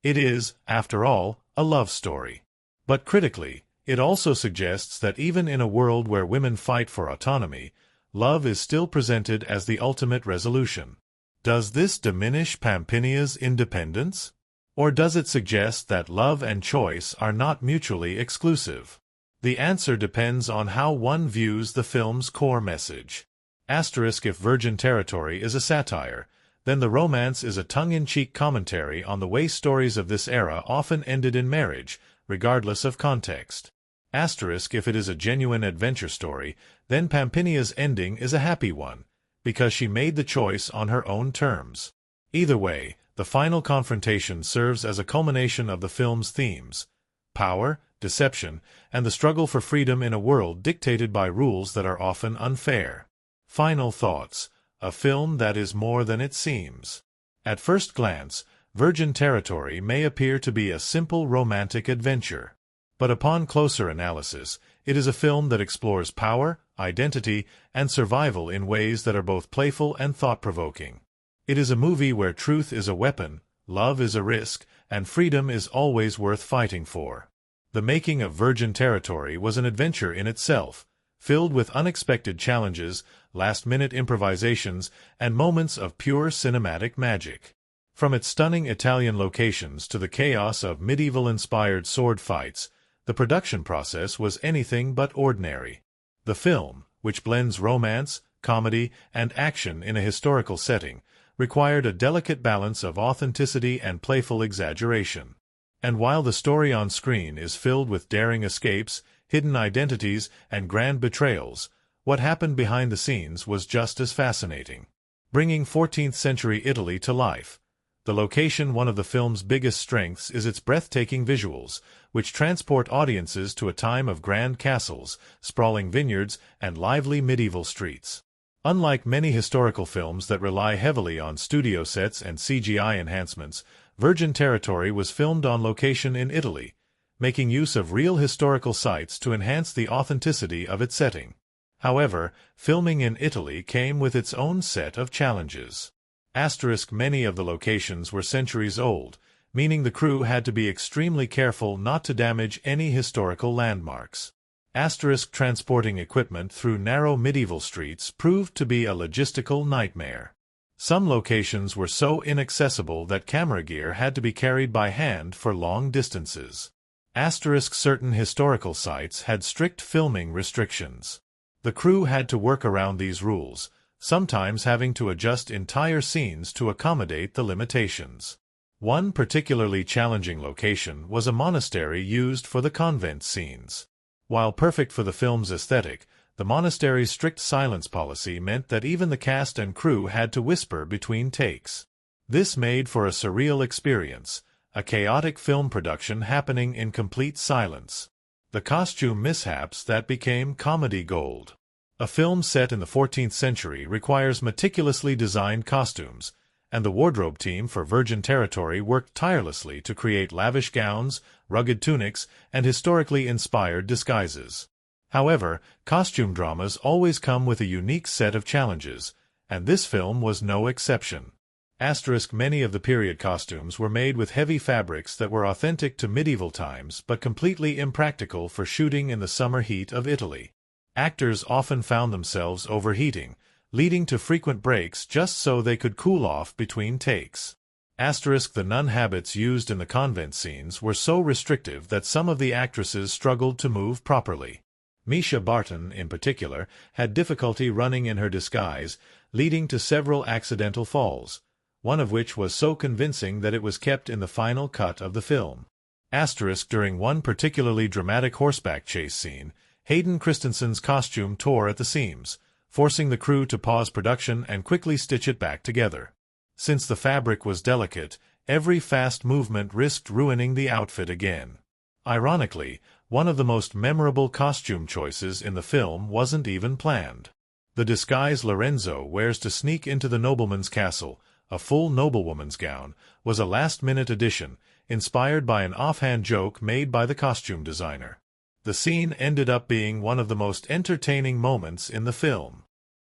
It is, after all, a love story. But critically, it also suggests that even in a world where women fight for autonomy, love is still presented as the ultimate resolution. Does this diminish Pampinea's independence? Or does it suggest that love and choice are not mutually exclusive? The answer depends on how one views the film's core message. If Virgin Territory is a satire, then the romance is a tongue-in-cheek commentary on the way stories of this era often ended in marriage, regardless of context. If it is a genuine adventure story, then Pampinea's ending is a happy one, because she made the choice on her own terms. Either way, the final confrontation serves as a culmination of the film's themes: power, deception, and the struggle for freedom in a world dictated by rules that are often unfair. Final thoughts: a film that is more than it seems. At first glance, Virgin Territory may appear to be a simple romantic adventure. But upon closer analysis, it is a film that explores power, identity, and survival in ways that are both playful and thought-provoking. It is a movie where truth is a weapon, love is a risk, and freedom is always worth fighting for. The making of Virgin Territory was an adventure in itself, filled with unexpected challenges, last-minute improvisations, and moments of pure cinematic magic. From its stunning Italian locations to the chaos of medieval-inspired sword fights, the production process was anything but ordinary. The film, which blends romance, comedy, and action in a historical setting, required a delicate balance of authenticity and playful exaggeration. And while the story on screen is filled with daring escapes, hidden identities, and grand betrayals, what happened behind the scenes was just as fascinating. Bringing 14th-century Italy to life. The location, one of the film's biggest strengths, is its breathtaking visuals, which transport audiences to a time of grand castles, sprawling vineyards, and lively medieval streets. Unlike many historical films that rely heavily on studio sets and CGI enhancements, Virgin Territory was filmed on location in Italy, making use of real historical sites to enhance the authenticity of its setting. However, filming in Italy came with its own set of challenges. Many of the locations were centuries old, meaning the crew had to be extremely careful not to damage any historical landmarks. Transporting equipment through narrow medieval streets proved to be a logistical nightmare. Some locations were so inaccessible that camera gear had to be carried by hand for long distances. Certain historical sites had strict filming restrictions. The crew had to work around these rules, sometimes having to adjust entire scenes to accommodate the limitations. One particularly challenging location was a monastery used for the convent scenes. While perfect for the film's aesthetic, the monastery's strict silence policy meant that even the cast and crew had to whisper between takes. This made for a surreal experience, a chaotic film production happening in complete silence. The costume mishaps that became comedy gold. A film set in the 14th century requires meticulously designed costumes, and the wardrobe team for Virgin Territory worked tirelessly to create lavish gowns, rugged tunics, and historically inspired disguises. However, costume dramas always come with a unique set of challenges, and this film was no exception. Many of the period costumes were made with heavy fabrics that were authentic to medieval times but completely impractical for shooting in the summer heat of Italy. Actors often found themselves overheating, leading to frequent breaks just so they could cool off between takes. The nun habits used in the convent scenes were so restrictive that some of the actresses struggled to move properly. Mischa Barton, in particular, had difficulty running in her disguise, leading to several accidental falls, one of which was so convincing that it was kept in the final cut of the film. During one particularly dramatic horseback chase scene, Hayden Christensen's costume tore at the seams, forcing the crew to pause production and quickly stitch it back together. Since the fabric was delicate, every fast movement risked ruining the outfit again. Ironically, one of the most memorable costume choices in the film wasn't even planned. The disguise Lorenzo wears to sneak into the nobleman's castle, a full noblewoman's gown, was a last-minute addition, inspired by an offhand joke made by the costume designer. The scene ended up being one of the most entertaining moments in the film.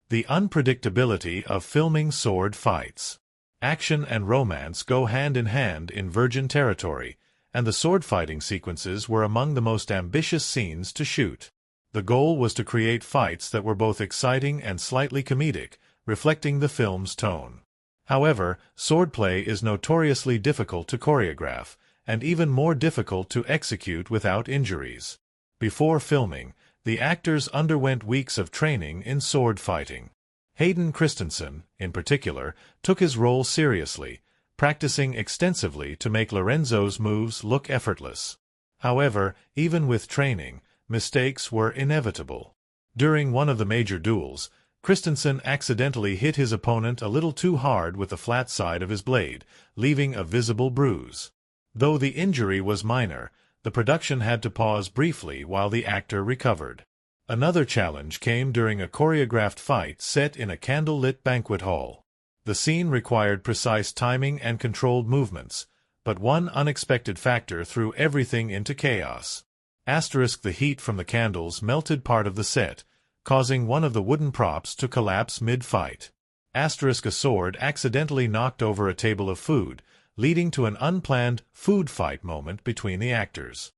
The unpredictability of filming sword fights. Action and romance go hand in hand in Virgin Territory, and the sword-fighting sequences were among the most ambitious scenes to shoot. The goal was to create fights that were both exciting and slightly comedic, reflecting the film's tone. However, swordplay is notoriously difficult to choreograph, and even more difficult to execute without injuries. Before filming, the actors underwent weeks of training in sword fighting. Hayden Christensen, in particular, took his role seriously, practicing extensively to make Lorenzo's moves look effortless. However, even with training, mistakes were inevitable. During one of the major duels, Christensen accidentally hit his opponent a little too hard with the flat side of his blade, leaving a visible bruise. Though the injury was minor, the production had to pause briefly while the actor recovered. Another challenge came during a choreographed fight set in a candle-lit banquet hall. The scene required precise timing and controlled movements, but one unexpected factor threw everything into chaos. The heat from the candles melted part of the set, causing one of the wooden props to collapse mid-fight. A sword accidentally knocked over a table of food, leading to an unplanned food fight moment between the actors.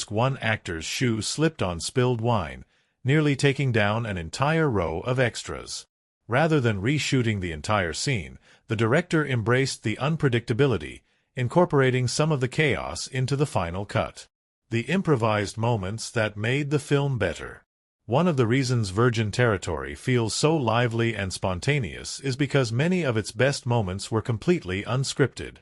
One actor's shoe slipped on spilled wine, nearly taking down an entire row of extras. Rather than reshooting the entire scene, the director embraced the unpredictability, incorporating some of the chaos into the final cut. The improvised moments that made the film better. One of the reasons Virgin Territory feels so lively and spontaneous is because many of its best moments were completely unscripted.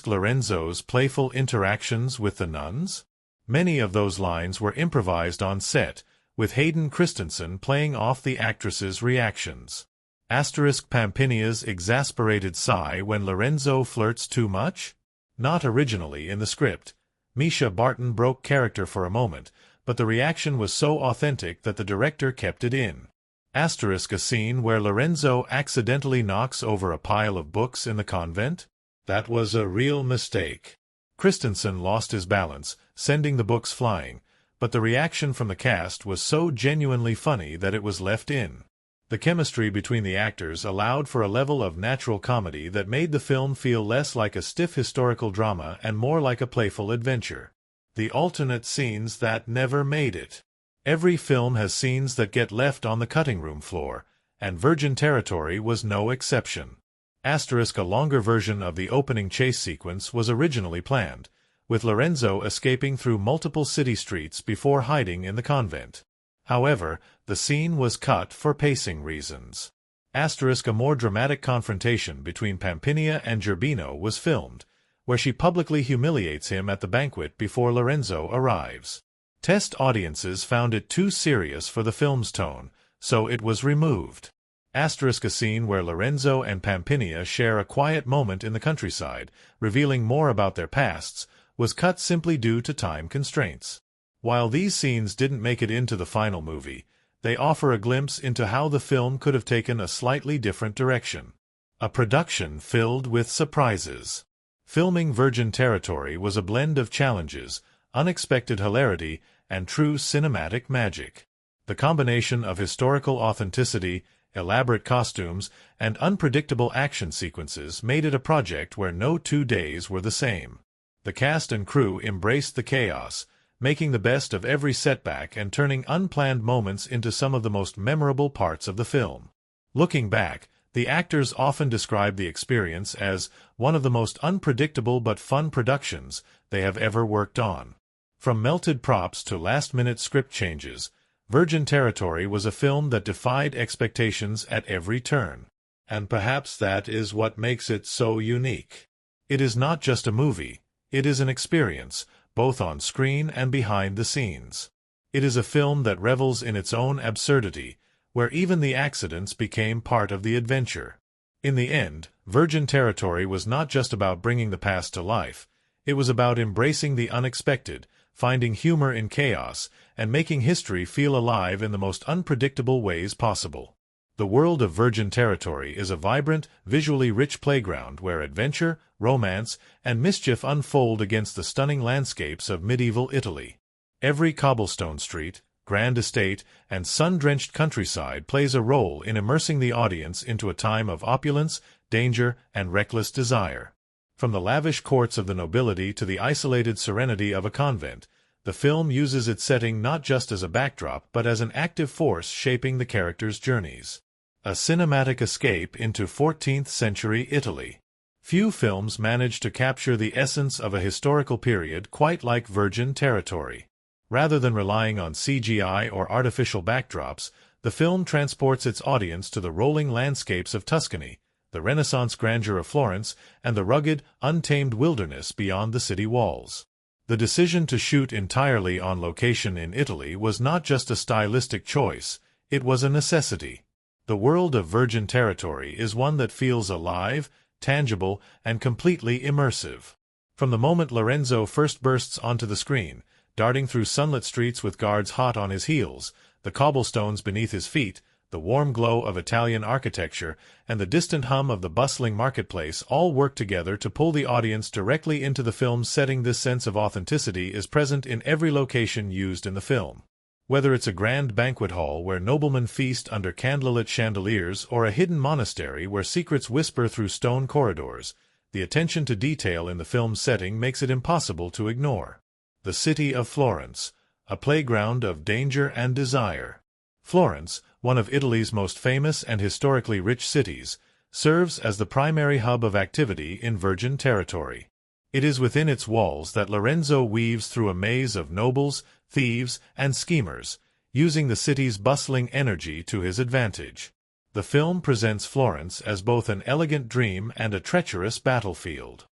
Lorenzo's playful interactions with the nuns? Many of those lines were improvised on set, with Hayden Christensen playing off the actress's reactions. Pampinea's exasperated sigh when Lorenzo flirts too much? Not originally in the script. Mischa Barton broke character for a moment, but the reaction was so authentic that the director kept it in. A scene where Lorenzo accidentally knocks over a pile of books in the convent? That was a real mistake. Christensen lost his balance, sending the books flying, but the reaction from the cast was so genuinely funny that it was left in. The chemistry between the actors allowed for a level of natural comedy that made the film feel less like a stiff historical drama and more like a playful adventure. The alternate scenes that never made it. Every film has scenes that get left on the cutting room floor, and Virgin Territory was no exception. A longer version of the opening chase sequence was originally planned, with Lorenzo escaping through multiple city streets before hiding in the convent. However, the scene was cut for pacing reasons. A more dramatic confrontation between Pampinea and Gerbino was filmed, where she publicly humiliates him at the banquet before Lorenzo arrives. Test audiences found it too serious for the film's tone, so it was removed. A scene where Lorenzo and Pampinea share a quiet moment in the countryside, revealing more about their pasts, was cut simply due to time constraints. While these scenes didn't make it into the final movie, they offer a glimpse into how the film could have taken a slightly different direction. A production filled with surprises. Filming Virgin Territory was a blend of challenges, unexpected hilarity, and true cinematic magic. The combination of historical authenticity, elaborate costumes, and unpredictable action sequences made it a project where no 2 days were the same. The cast and crew embraced the chaos, making the best of every setback and turning unplanned moments into some of the most memorable parts of the film. Looking back, the actors often describe the experience as one of the most unpredictable but fun productions they have ever worked on. From melted props to last-minute script changes, Virgin Territory was a film that defied expectations at every turn. And perhaps that is what makes it so unique. It is not just a movie, it is an experience, both on screen and behind the scenes. It is a film that revels in its own absurdity, where even the accidents became part of the adventure. In the end, Virgin Territory was not just about bringing the past to life, it was about embracing the unexpected, finding humor in chaos, and making history feel alive in the most unpredictable ways possible. The world of Virgin Territory is a vibrant, visually rich playground where adventure, romance, and mischief unfold against the stunning landscapes of medieval Italy. Every cobblestone street, grand estate, and sun-drenched countryside plays a role in immersing the audience into a time of opulence, danger, and reckless desire. From the lavish courts of the nobility to the isolated serenity of a convent, the film uses its setting not just as a backdrop but as an active force shaping the characters' journeys. A cinematic escape into 14th-century Italy. Few films manage to capture the essence of a historical period quite like Virgin Territory. Rather than relying on CGI or artificial backdrops, the film transports its audience to the rolling landscapes of Tuscany, the Renaissance grandeur of Florence, and the rugged, untamed wilderness beyond the city walls. The decision to shoot entirely on location in Italy was not just a stylistic choice, it was a necessity. The world of Virgin Territory is one that feels alive, tangible, and completely immersive. From the moment Lorenzo first bursts onto the screen, darting through sunlit streets with guards hot on his heels, the cobblestones beneath his feet, the warm glow of Italian architecture, and the distant hum of the bustling marketplace all work together to pull the audience directly into the film's setting. This sense of authenticity is present in every location used in the film. Whether it's a grand banquet hall where noblemen feast under candlelit chandeliers or a hidden monastery where secrets whisper through stone corridors, the attention to detail in the film's setting makes it impossible to ignore. The city of Florence, a playground of danger and desire. Florence, one of Italy's most famous and historically rich cities, serves as the primary hub of activity in virgin territory. It is within its walls that Lorenzo weaves through a maze of nobles, thieves, and schemers, using the city's bustling energy to his advantage. The film presents Florence as both an elegant dream and a treacherous battlefield.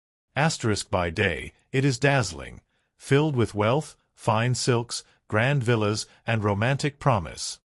By day, it is dazzling, filled with wealth, fine silks, grand villas, and romantic promise.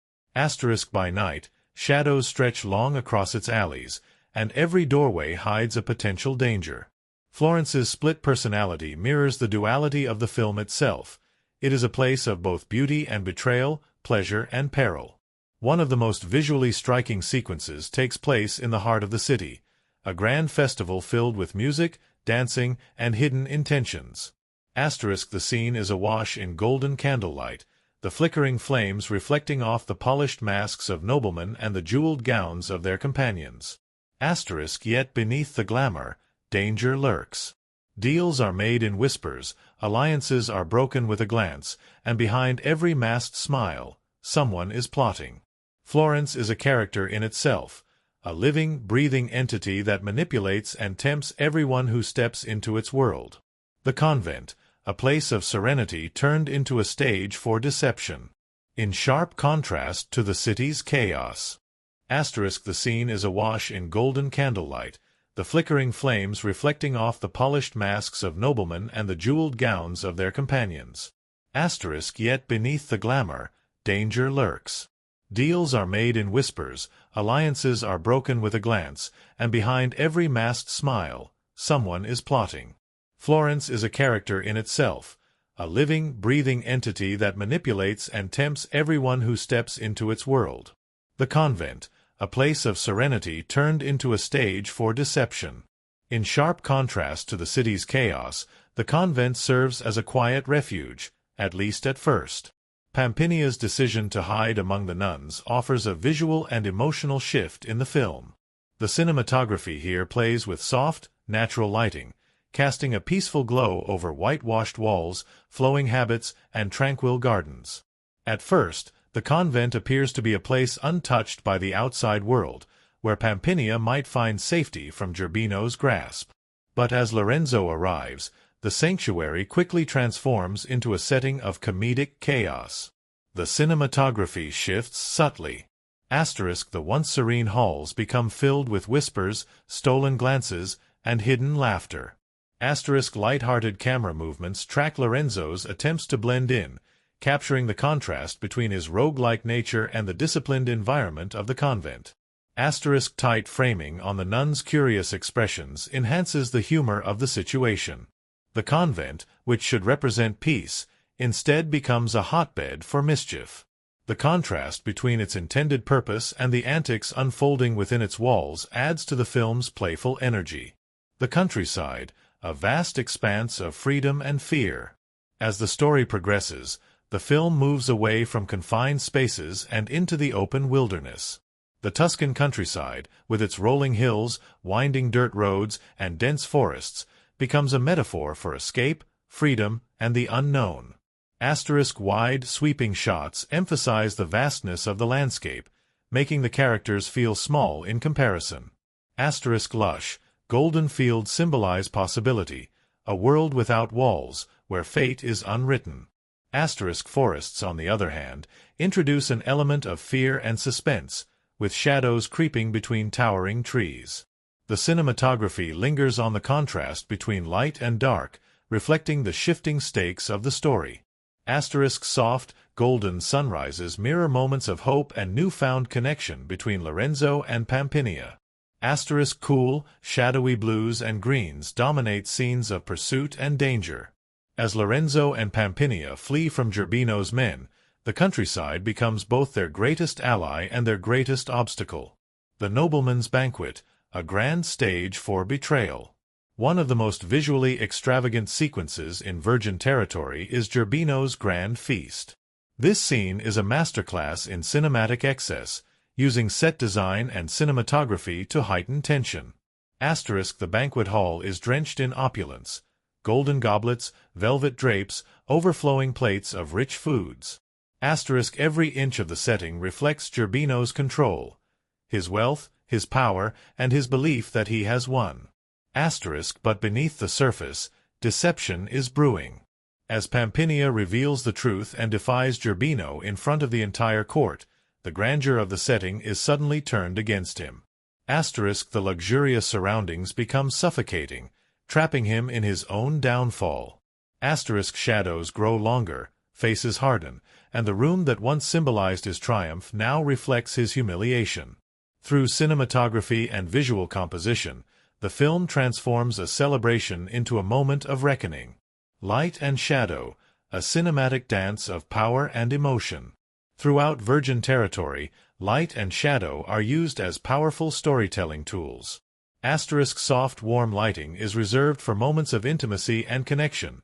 By night, shadows stretch long across its alleys, and every doorway hides a potential danger. Florence's split personality mirrors the duality of the film itself. It is a place of both beauty and betrayal, pleasure and peril. One of the most visually striking sequences takes place in the heart of the city, a grand festival filled with music, dancing, and hidden intentions. The scene is awash in golden candlelight, the flickering flames reflecting off the polished masks of noblemen and the jeweled gowns of their companions. Yet beneath the glamour, danger lurks. Deals are made in whispers, alliances are broken with a glance, and behind every masked smile, someone is plotting. Florence is a character in itself, a living, breathing entity that manipulates and tempts everyone who steps into its world. The convent, a place of serenity turned into a stage for deception. In sharp contrast to the city's chaos. The scene is awash in golden candlelight, the flickering flames reflecting off the polished masks of noblemen and the jeweled gowns of their companions. Yet beneath the glamour, danger lurks. Deals are made in whispers, alliances are broken with a glance, and behind every masked smile, someone is plotting. Florence is a character in itself, a living, breathing entity that manipulates and tempts everyone who steps into its world. The convent, a place of serenity turned into a stage for deception. In sharp contrast to the city's chaos, the convent serves as a quiet refuge, at least at first. Pampinea's decision to hide among the nuns offers a visual and emotional shift in the film. The cinematography here plays with soft, natural lighting, casting a peaceful glow over whitewashed walls, flowing habits, and tranquil gardens. At first, the convent appears to be a place untouched by the outside world, where Pampinea might find safety from Gerbino's grasp. But as Lorenzo arrives, the sanctuary quickly transforms into a setting of comedic chaos. The cinematography shifts subtly. The once serene halls become filled with whispers, stolen glances, and hidden laughter. Light-hearted camera movements track Lorenzo's attempts to blend in, capturing the contrast between his rogue-like nature and the disciplined environment of the convent. Tight framing on the nuns' curious expressions enhances the humor of the situation. The convent, which should represent peace, instead becomes a hotbed for mischief. The contrast between its intended purpose and the antics unfolding within its walls adds to the film's playful energy. The countryside, a vast expanse of freedom and fear. As the story progresses, the film moves away from confined spaces and into the open wilderness. The Tuscan countryside, with its rolling hills, winding dirt roads, and dense forests, becomes a metaphor for escape, freedom, and the unknown. Wide, sweeping shots emphasize the vastness of the landscape, making the characters feel small in comparison. Lush, golden fields symbolize possibility, a world without walls, where fate is unwritten. Forests, on the other hand, introduce an element of fear and suspense, with shadows creeping between towering trees. The cinematography lingers on the contrast between light and dark, reflecting the shifting stakes of the story. Soft, golden sunrises mirror moments of hope and newfound connection between Lorenzo and Pampinea. Cool, shadowy blues and greens dominate scenes of pursuit and danger. As Lorenzo and Pampinea flee from Gerbino's men, the countryside becomes both their greatest ally and their greatest obstacle. The nobleman's banquet, a grand stage for betrayal. One of the most visually extravagant sequences in virgin territory is Gerbino's grand feast. This scene is a masterclass in cinematic excess, using set design and cinematography to heighten tension. The banquet hall is drenched in opulence, golden goblets, velvet drapes, overflowing plates of rich foods. Every inch of the setting reflects Gerbino's control, his wealth, his power, and his belief that he has won. But beneath the surface, deception is brewing. As Pampinea reveals the truth and defies Gerbino in front of the entire court, the grandeur of the setting is suddenly turned against him. The luxurious surroundings become suffocating, trapping him in his own downfall. Shadows grow longer, faces harden, and the room that once symbolized his triumph now reflects his humiliation. Through cinematography and visual composition, the film transforms a celebration into a moment of reckoning. Light and shadow, a cinematic dance of power and emotion. Throughout virgin territory, light and shadow are used as powerful storytelling tools. Soft, warm lighting is reserved for moments of intimacy and connection.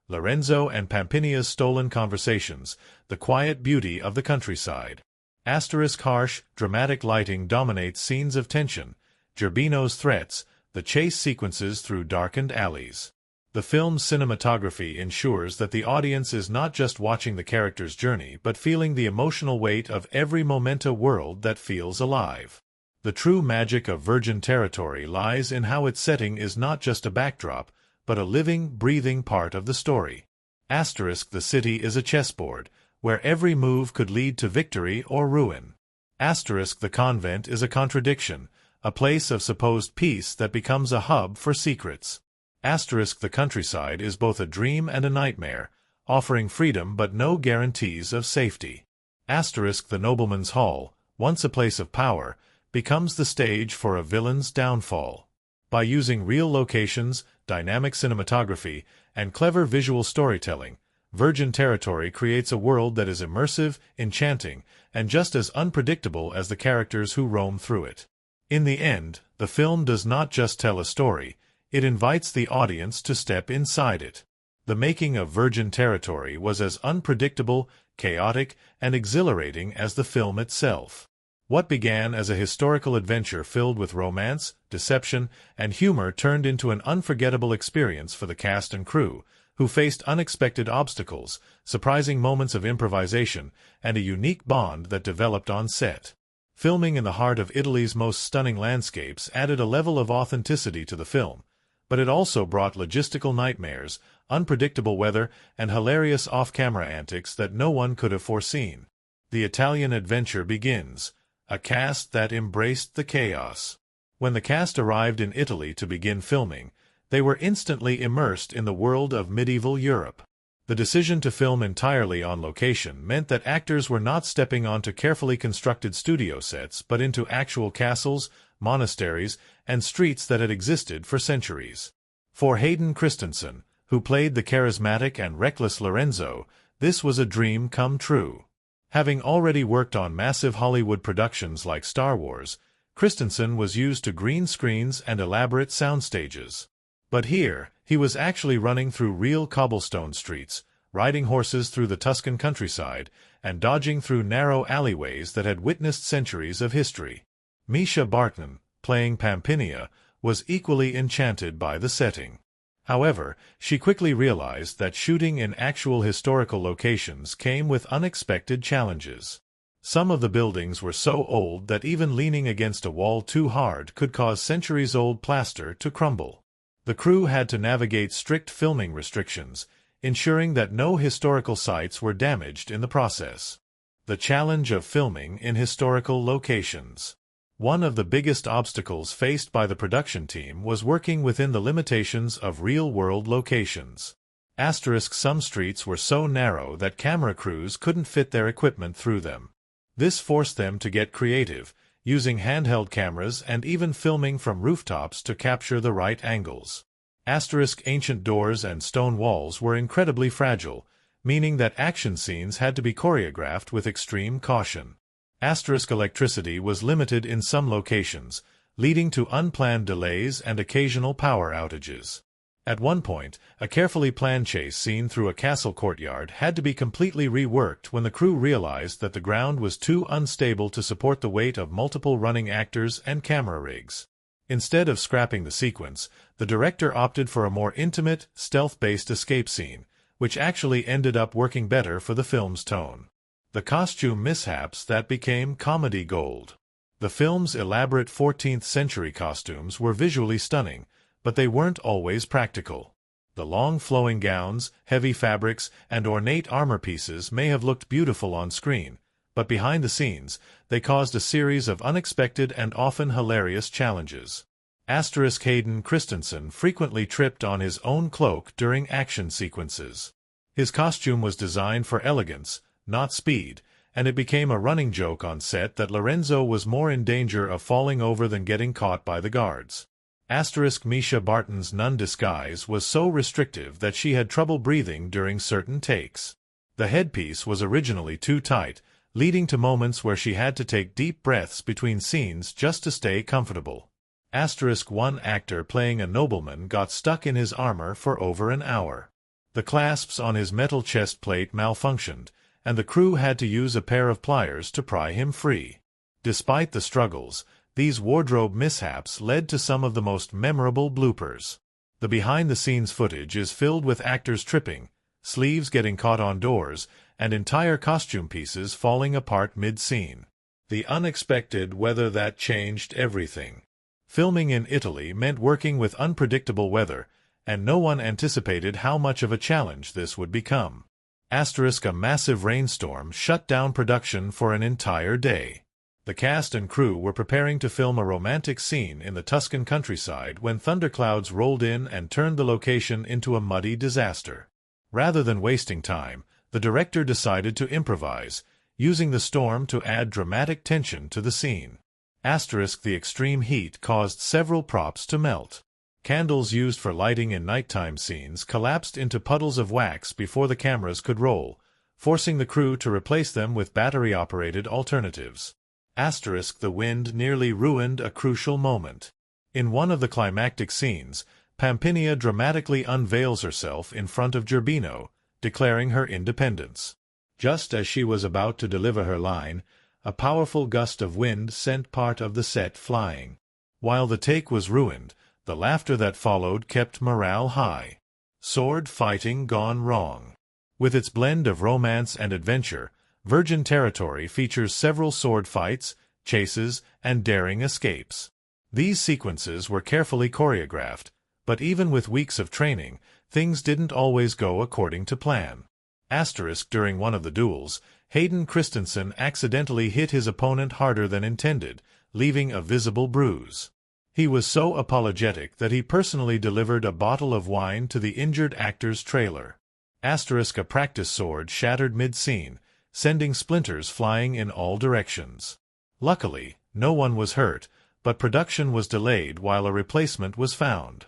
Lorenzo and Pampinea's stolen conversations, the quiet beauty of the countryside. Harsh, dramatic lighting dominates scenes of tension. Gerbino's threats, the chase sequences through darkened alleys. The film's cinematography ensures that the audience is not just watching the character's journey but feeling the emotional weight of every moment, a world that feels alive. The true magic of virgin territory lies in how its setting is not just a backdrop, but a living, breathing part of the story. The city is a chessboard, where every move could lead to victory or ruin. The convent is a contradiction, a place of supposed peace that becomes a hub for secrets. The countryside is both a dream and a nightmare, offering freedom but no guarantees of safety. The nobleman's hall, once a place of power, becomes the stage for a villain's downfall. By using real locations, dynamic cinematography, and clever visual storytelling, Virgin Territory creates a world that is immersive, enchanting, and just as unpredictable as the characters who roam through it. In the end, the film does not just tell a story, it invites the audience to step inside it. The making of Virgin Territory was as unpredictable, chaotic, and exhilarating as the film itself. What began as a historical adventure filled with romance, deception, and humor turned into an unforgettable experience for the cast and crew, who faced unexpected obstacles, surprising moments of improvisation, and a unique bond that developed on set. Filming in the heart of Italy's most stunning landscapes added a level of authenticity to the film, but it also brought logistical nightmares, unpredictable weather, and hilarious off-camera antics that no one could have foreseen. The Italian adventure begins, a cast that embraced the chaos. When the cast arrived in Italy to begin filming, they were instantly immersed in the world of medieval Europe. The decision to film entirely on location meant that actors were not stepping onto carefully constructed studio sets but into actual castles, monasteries, and streets that had existed for centuries. For Hayden Christensen, who played the charismatic and reckless Lorenzo, this was a dream come true. Having already worked on massive Hollywood productions like Star Wars, Christensen was used to green screens and elaborate sound stages. But here, he was actually running through real cobblestone streets, riding horses through the Tuscan countryside, and dodging through narrow alleyways that had witnessed centuries of history. Mischa Barton, playing Pampinea, was equally enchanted by the setting. However, she quickly realized that shooting in actual historical locations came with unexpected challenges. Some of the buildings were so old that even leaning against a wall too hard could cause centuries-old plaster to crumble. The crew had to navigate strict filming restrictions, ensuring that no historical sites were damaged in the process. The challenge of filming in historical locations. One of the biggest obstacles faced by the production team was working within the limitations of real-world locations. Some streets were so narrow that camera crews couldn't fit their equipment through them. This forced them to get creative, using handheld cameras and even filming from rooftops to capture the right angles. Ancient doors and stone walls were incredibly fragile, meaning that action scenes had to be choreographed with extreme caution. Electricity was limited in some locations, leading to unplanned delays and occasional power outages. At one point, a carefully planned chase scene through a castle courtyard had to be completely reworked when the crew realized that the ground was too unstable to support the weight of multiple running actors and camera rigs. Instead of scrapping the sequence, the director opted for a more intimate, stealth-based escape scene, which actually ended up working better for the film's tone. the costume mishaps that became comedy gold. The film's elaborate 14th-century costumes were visually stunning, but they weren't always practical. The long flowing gowns, heavy fabrics, and ornate armor pieces may have looked beautiful on screen, but behind the scenes, they caused a series of unexpected and often hilarious challenges. Hayden Christensen frequently tripped on his own cloak during action sequences. His costume was designed for elegance, not speed, and it became a running joke on set that Lorenzo was more in danger of falling over than getting caught by the guards. Mischa Barton's nun disguise was so restrictive that she had trouble breathing during certain takes. The headpiece was originally too tight, leading to moments where she had to take deep breaths between scenes just to stay comfortable. One actor playing a nobleman got stuck in his armor for over an hour. The clasps on his metal chest plate malfunctioned, and the crew had to use a pair of pliers to pry him free. Despite the struggles, these wardrobe mishaps led to some of the most memorable bloopers. The behind-the-scenes footage is filled with actors tripping, sleeves getting caught on doors, and entire costume pieces falling apart mid-scene. The unexpected weather that changed everything. Filming in Italy meant working with unpredictable weather, and no one anticipated how much of a challenge this would become. A massive rainstorm shut down production for an entire day. The cast and crew were preparing to film a romantic scene in the Tuscan countryside when thunderclouds rolled in and turned the location into a muddy disaster. Rather than wasting time, the director decided to improvise, using the storm to add dramatic tension to the scene. The extreme heat caused several props to melt. Candles used for lighting in nighttime scenes collapsed into puddles of wax before the cameras could roll, forcing the crew to replace them with battery-operated alternatives. The wind nearly ruined a crucial moment. In one of the climactic scenes, Pampinea dramatically unveils herself in front of Gerbino, declaring her independence. Just as she was about to deliver her line, a powerful gust of wind sent part of the set flying. While the take was ruined, the laughter that followed kept morale high. Sword fighting gone wrong. With its blend of romance and adventure, Virgin Territory features several sword fights, chases, and daring escapes. These sequences were carefully choreographed, but even with weeks of training, things didn't always go according to plan. During one of the duels, Hayden Christensen accidentally hit his opponent harder than intended, leaving a visible bruise. He was so apologetic that he personally delivered a bottle of wine to the injured actor's trailer. A practice sword shattered mid-scene, sending splinters flying in all directions. Luckily, no one was hurt, but production was delayed while a replacement was found.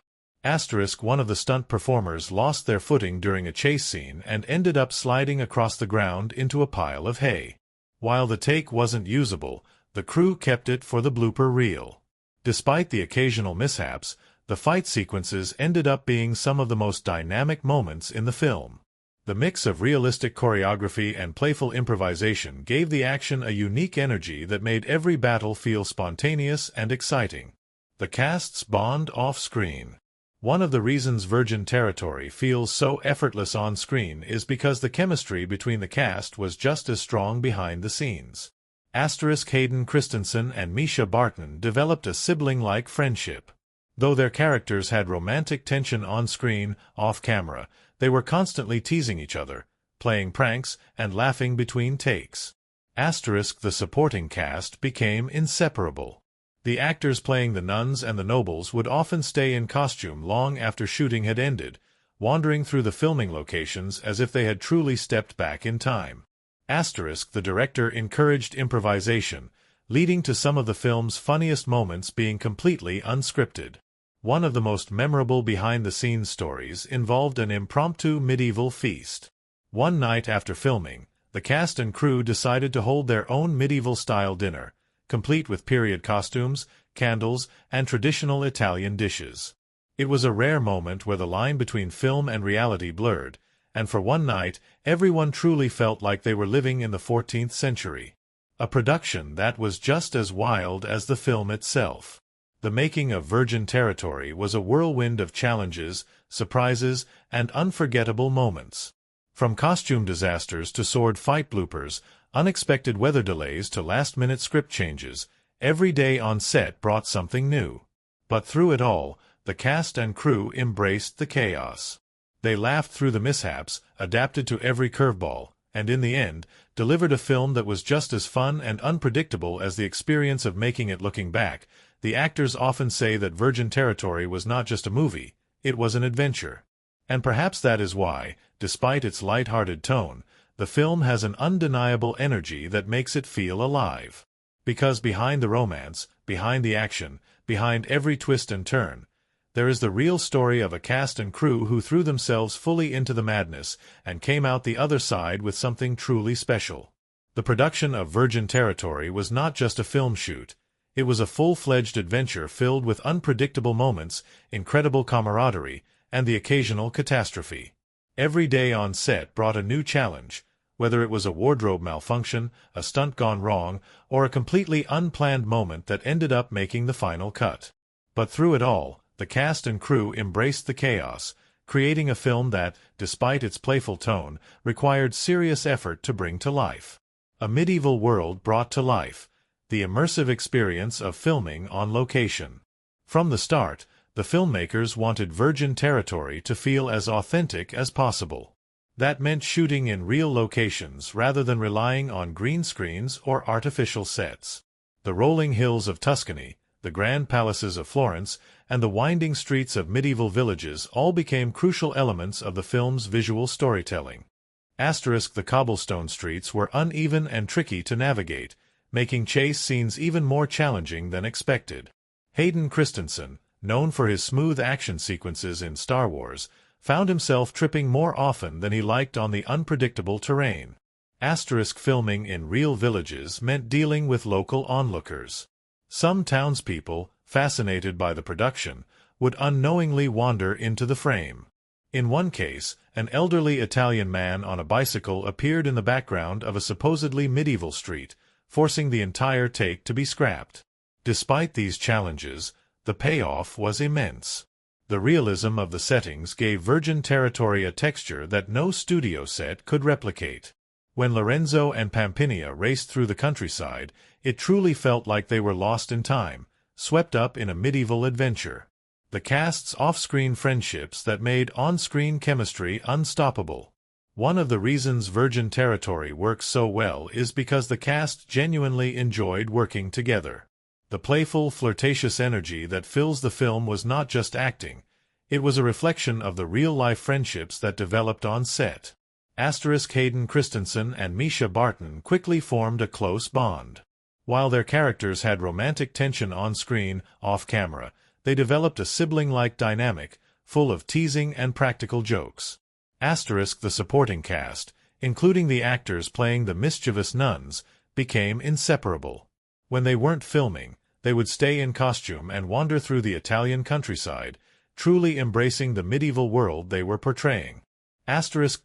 One of the stunt performers lost their footing during a chase scene and ended up sliding across the ground into a pile of hay. While the take wasn't usable, the crew kept it for the blooper reel. Despite the occasional mishaps, the fight sequences ended up being some of the most dynamic moments in the film. The mix of realistic choreography and playful improvisation gave the action a unique energy that made every battle feel spontaneous and exciting. The cast's bond off-screen. One of the reasons Virgin Territory feels so effortless on screen is because the chemistry between the cast was just as strong behind the scenes. Hayden Christensen and Mischa Barton developed a sibling-like friendship. Though their characters had romantic tension on screen, off-camera, they were constantly teasing each other, playing pranks, and laughing between takes. The supporting cast became inseparable. The actors playing the nuns and the nobles would often stay in costume long after shooting had ended, wandering through the filming locations as if they had truly stepped back in time. The director encouraged improvisation, leading to some of the film's funniest moments being completely unscripted. One of the most memorable behind-the-scenes stories involved an impromptu medieval feast. One night after filming, the cast and crew decided to hold their own medieval-style dinner, complete with period costumes, candles, and traditional Italian dishes. It was a rare moment where the line between film and reality blurred, and for one night, everyone truly felt like they were living in the 14th century. A production that was just as wild as the film itself. The making of Virgin Territory was a whirlwind of challenges, surprises, and unforgettable moments. From costume disasters to sword fight bloopers, unexpected weather delays to last-minute script changes, every day on set brought something new. But through it all, the cast and crew embraced the chaos. They laughed through the mishaps, adapted to every curveball, and in the end, delivered a film that was just as fun and unpredictable as the experience of making it. Looking back, the actors often say that Virgin Territory was not just a movie, it was an adventure. And perhaps that is why, despite its light-hearted tone, the film has an undeniable energy that makes it feel alive. Because behind the romance, behind the action, behind every twist and turn, there is the real story of a cast and crew who threw themselves fully into the madness and came out the other side with something truly special. The production of Virgin Territory was not just a film shoot. It was a full-fledged adventure filled with unpredictable moments, incredible camaraderie, and the occasional catastrophe. Every day on set brought a new challenge, whether it was a wardrobe malfunction, a stunt gone wrong, or a completely unplanned moment that ended up making the final cut. But through it all, the cast and crew embraced the chaos, creating a film that, despite its playful tone, required serious effort to bring to life. A medieval world brought to life, the immersive experience of filming on location. From the start, the filmmakers wanted Virgin Territory to feel as authentic as possible. That meant shooting in real locations rather than relying on green screens or artificial sets. The rolling hills of Tuscany, the grand palaces of Florence, and the winding streets of medieval villages all became crucial elements of the film's visual storytelling. The cobblestone streets were uneven and tricky to navigate, making chase scenes even more challenging than expected. Hayden Christensen, known for his smooth action sequences in Star Wars, found himself tripping more often than he liked on the unpredictable terrain. Filming in real villages meant dealing with local onlookers. Some townspeople, fascinated by the production, would unknowingly wander into the frame. In one case, an elderly Italian man on a bicycle appeared in the background of a supposedly medieval street, forcing the entire take to be scrapped. Despite these challenges, the payoff was immense. The realism of the settings gave Virgin Territory a texture that no studio set could replicate. When Lorenzo and Pampinea raced through the countryside, it truly felt like they were lost in time, swept up in a medieval adventure. The cast's off-screen friendships that made on-screen chemistry unstoppable. One of the reasons Virgin Territory works so well is because the cast genuinely enjoyed working together. The playful, flirtatious energy that fills the film was not just acting. It was a reflection of the real-life friendships that developed on set. Hayden Christensen and Mischa Barton quickly formed a close bond. While their characters had romantic tension on-screen, off-camera, they developed a sibling-like dynamic, full of teasing and practical jokes. The supporting cast, including the actors playing the mischievous nuns, became inseparable. When they weren't filming, they would stay in costume and wander through the Italian countryside, truly embracing the medieval world they were portraying.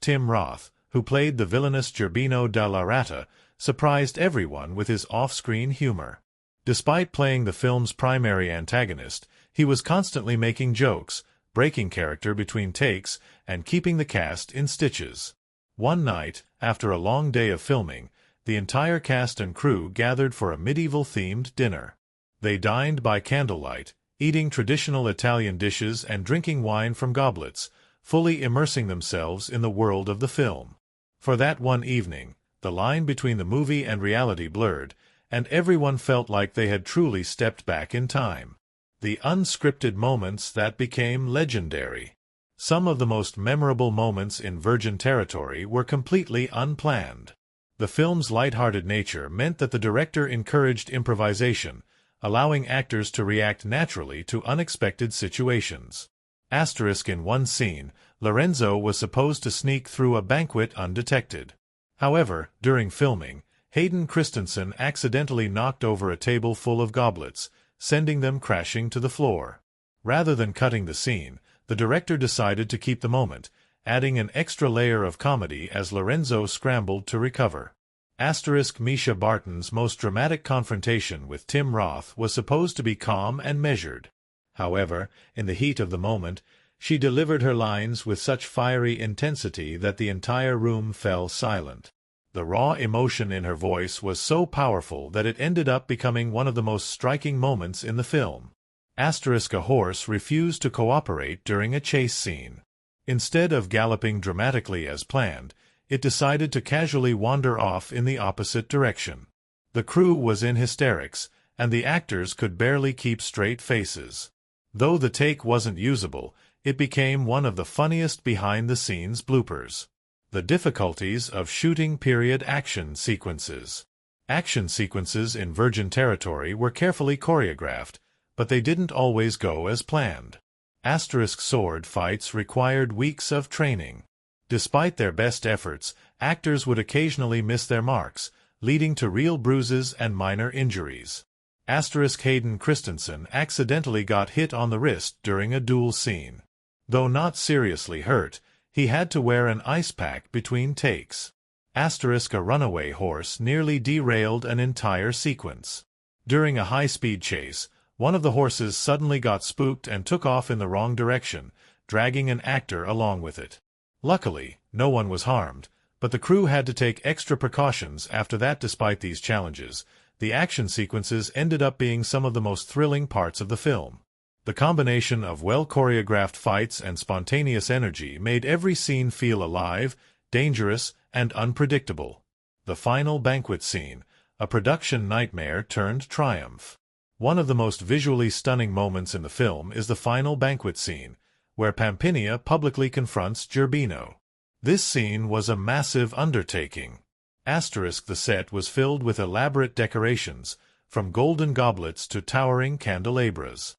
Tim Roth, who played the villainous Gerbino della Rata, surprised everyone with his off-screen humor. Despite playing the film's primary antagonist, he was constantly making jokes, breaking character between takes, and keeping the cast in stitches. One night, after a long day of filming, the entire cast and crew gathered for a medieval-themed dinner. They dined by candlelight, eating traditional Italian dishes and drinking wine from goblets, fully immersing themselves in the world of the film. For that one evening, the line between the movie and reality blurred, and everyone felt like they had truly stepped back in time. The unscripted moments that became legendary. Some of the most memorable moments in Virgin Territory were completely unplanned. The film's light-hearted nature meant that the director encouraged improvisation, allowing actors to react naturally to unexpected situations. In one scene, Lorenzo was supposed to sneak through a banquet undetected. However, during filming, Hayden Christensen accidentally knocked over a table full of goblets, sending them crashing to the floor. Rather than cutting the scene, the director decided to keep the moment, adding an extra layer of comedy as Lorenzo scrambled to recover. Mischa Barton's most dramatic confrontation with Tim Roth was supposed to be calm and measured. However, in the heat of the moment, she delivered her lines with such fiery intensity that the entire room fell silent. The raw emotion in her voice was so powerful that it ended up becoming one of the most striking moments in the film. A horse refused to cooperate during a chase scene. Instead of galloping dramatically as planned, it decided to casually wander off in the opposite direction. The crew was in hysterics, and the actors could barely keep straight faces. Though the take wasn't usable, it became one of the funniest behind-the-scenes bloopers. The difficulties of shooting period action sequences. Action sequences in virgin territory were carefully choreographed, but they didn't always go as planned. Sword fights required weeks of training. Despite their best efforts, actors would occasionally miss their marks, leading to real bruises and minor injuries. Hayden Christensen accidentally got hit on the wrist during a duel scene. Though not seriously hurt, he had to wear an ice pack between takes. A runaway horse nearly derailed an entire sequence. During a high-speed chase, one of the horses suddenly got spooked and took off in the wrong direction, dragging an actor along with it. Luckily, no one was harmed, but the crew had to take extra precautions after that. Despite these challenges, the action sequences ended up being some of the most thrilling parts of the film. The combination of well-choreographed fights and spontaneous energy made every scene feel alive, dangerous, and unpredictable. The final banquet scene, a production nightmare turned triumph. One of the most visually stunning moments in the film is the final banquet scene, where Pampinea publicly confronts Gerbino. This scene was a massive undertaking. The set was filled with elaborate decorations, from golden goblets to towering candelabras.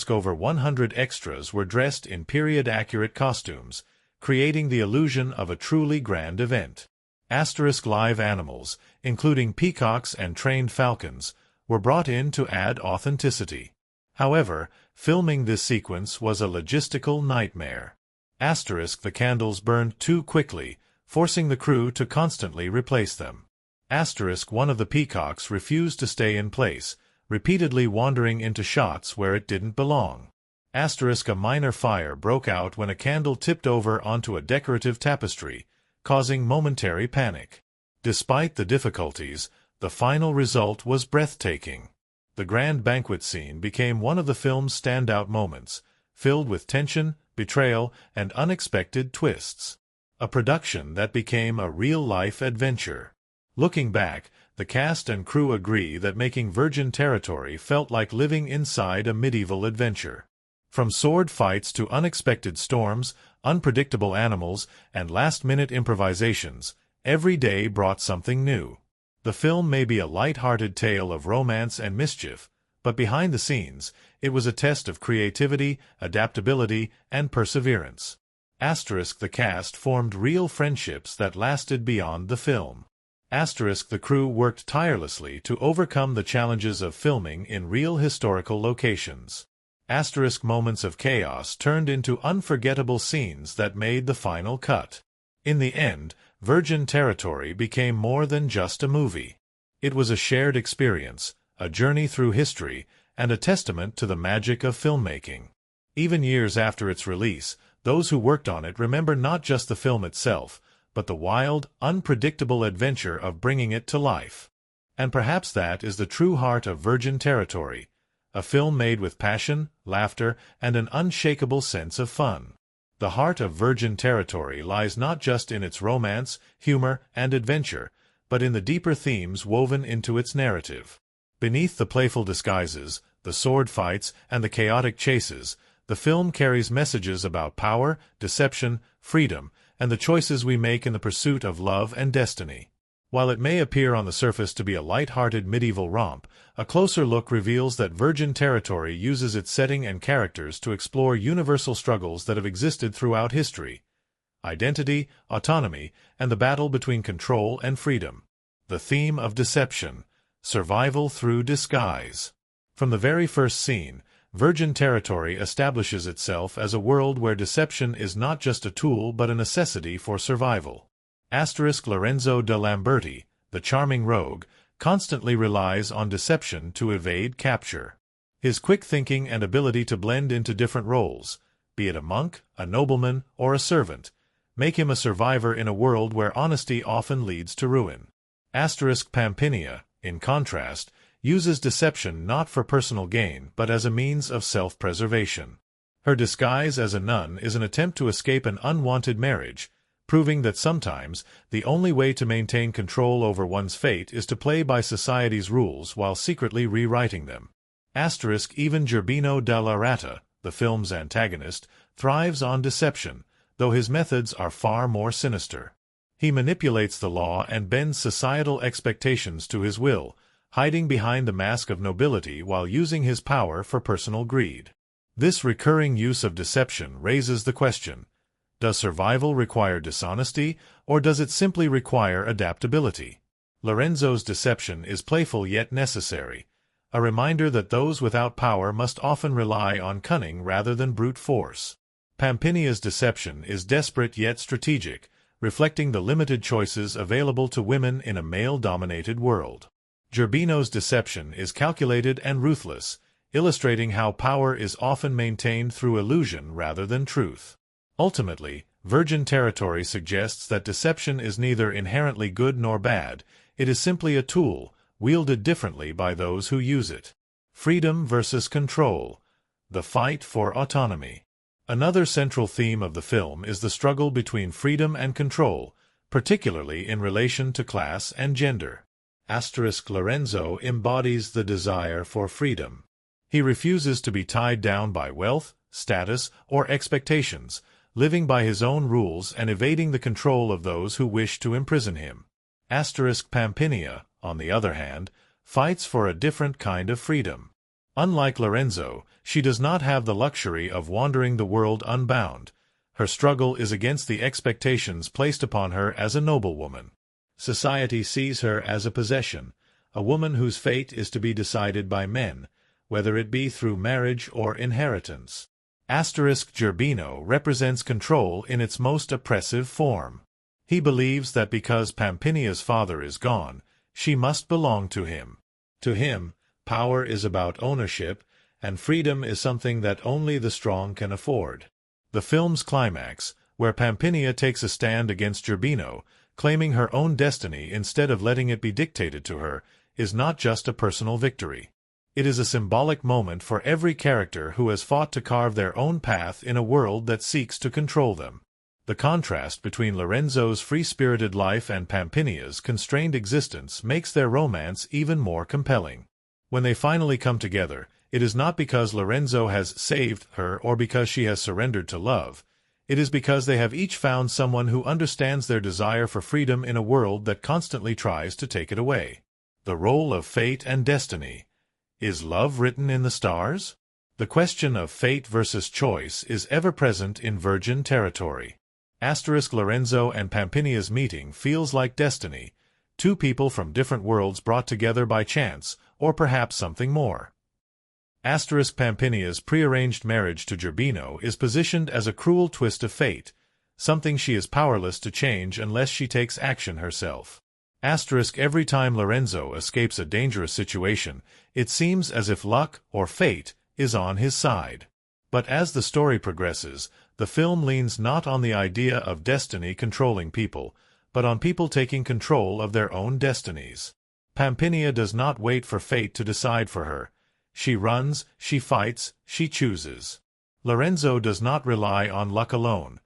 Over 100 extras were dressed in period-accurate costumes, creating the illusion of a truly grand event. Live animals, including peacocks and trained falcons, were brought in to add authenticity. However, filming this sequence was a logistical nightmare. The candles burned too quickly, forcing the crew to constantly replace them. One of the peacocks refused to stay in place, repeatedly wandering into shots where it didn't belong. A minor fire broke out when a candle tipped over onto a decorative tapestry, causing momentary panic. Despite the difficulties, the final result was breathtaking. The grand banquet scene became one of the film's standout moments, filled with tension, betrayal, and unexpected twists. A production that became a real-life adventure. Looking back, the cast and crew agree that making Virgin Territory felt like living inside a medieval adventure. From sword fights to unexpected storms, unpredictable animals, and last-minute improvisations, every day brought something new. The film may be a light-hearted tale of romance and mischief, but behind the scenes, it was a test of creativity, adaptability, and perseverance. The cast formed real friendships that lasted beyond the film. The crew worked tirelessly to overcome the challenges of filming in real historical locations. Moments of chaos turned into unforgettable scenes that made the final cut. In the end, Virgin Territory became more than just a movie. It was a shared experience, a journey through history, and a testament to the magic of filmmaking. Even years after its release, those who worked on it remember not just the film itself, but the wild, unpredictable adventure of bringing it to life. And perhaps that is the true heart of Virgin Territory, a film made with passion, laughter, and an unshakable sense of fun. The heart of Virgin Territory lies not just in its romance, humor, and adventure, but in the deeper themes woven into its narrative. Beneath the playful disguises, the sword fights, and the chaotic chases, the film carries messages about power, deception, freedom, and the choices we make in the pursuit of love and destiny. While it may appear on the surface to be a light-hearted medieval romp, a closer look reveals that Virgin Territory uses its setting and characters to explore universal struggles that have existed throughout history: identity, autonomy, and the battle between control and freedom. The theme of deception, survival through disguise. From the very first scene, Virgin Territory establishes itself as a world where deception is not just a tool but a necessity for survival. Lorenzo de Lamberti, the charming rogue, constantly relies on deception to evade capture. His quick thinking and ability to blend into different roles, be it a monk, a nobleman, or a servant, make him a survivor in a world where honesty often leads to ruin. Pampinea, in contrast, uses deception not for personal gain but as a means of self-preservation. Her disguise as a nun is an attempt to escape an unwanted marriage, proving that sometimes the only way to maintain control over one's fate is to play by society's rules while secretly rewriting them. Even Gerbino della Ratta, the film's antagonist, thrives on deception, though his methods are far more sinister. He manipulates the law and bends societal expectations to his will, hiding behind the mask of nobility while using his power for personal greed. This recurring use of deception raises the question: does survival require dishonesty, or does it simply require adaptability? Lorenzo's deception is playful yet necessary, a reminder that those without power must often rely on cunning rather than brute force. Pampinea's deception is desperate yet strategic, reflecting the limited choices available to women in a male-dominated world. Gerbino's deception is calculated and ruthless, illustrating how power is often maintained through illusion rather than truth. Ultimately, Virgin Territory suggests that deception is neither inherently good nor bad, it is simply a tool, wielded differently by those who use it. Freedom versus control. The fight for autonomy. Another central theme of the film is the struggle between freedom and control, particularly in relation to class and gender. Lorenzo embodies the desire for freedom. He refuses to be tied down by wealth, status, or expectations, living by his own rules and evading the control of those who wish to imprison him. Pampinea, on the other hand, fights for a different kind of freedom. Unlike Lorenzo, she does not have the luxury of wandering the world unbound. Her struggle is against the expectations placed upon her as a noblewoman. Society sees her as a possession, a woman whose fate is to be decided by men, whether it be through marriage or inheritance. Gerbino represents control in its most oppressive form. He believes that because Pampinea's father is gone, she must belong to him. To him, power is about ownership, and freedom is something that only the strong can afford. The film's climax, where Pampinea takes a stand against Gerbino, claiming her own destiny instead of letting it be dictated to her, is not just a personal victory. It is a symbolic moment for every character who has fought to carve their own path in a world that seeks to control them. The contrast between Lorenzo's free-spirited life and Pampinea's constrained existence makes their romance even more compelling. When they finally come together, it is not because Lorenzo has saved her or because she has surrendered to love. It is because they have each found someone who understands their desire for freedom in a world that constantly tries to take it away. The role of fate and destiny. Is love written in the stars? The question of fate versus choice is ever present in Virgin Territory. Lorenzo and Pampinea's meeting feels like destiny, two people from different worlds brought together by chance, or perhaps something more. Pampinea's prearranged marriage to Gerbino is positioned as a cruel twist of fate, something she is powerless to change unless she takes action herself. Every time Lorenzo escapes a dangerous situation, it seems as if luck, or fate, is on his side. But as the story progresses, the film leans not on the idea of destiny controlling people, but on people taking control of their own destinies. Pampinea does not wait for fate to decide for her. She runs, she fights, she chooses. Lorenzo does not rely on luck alone.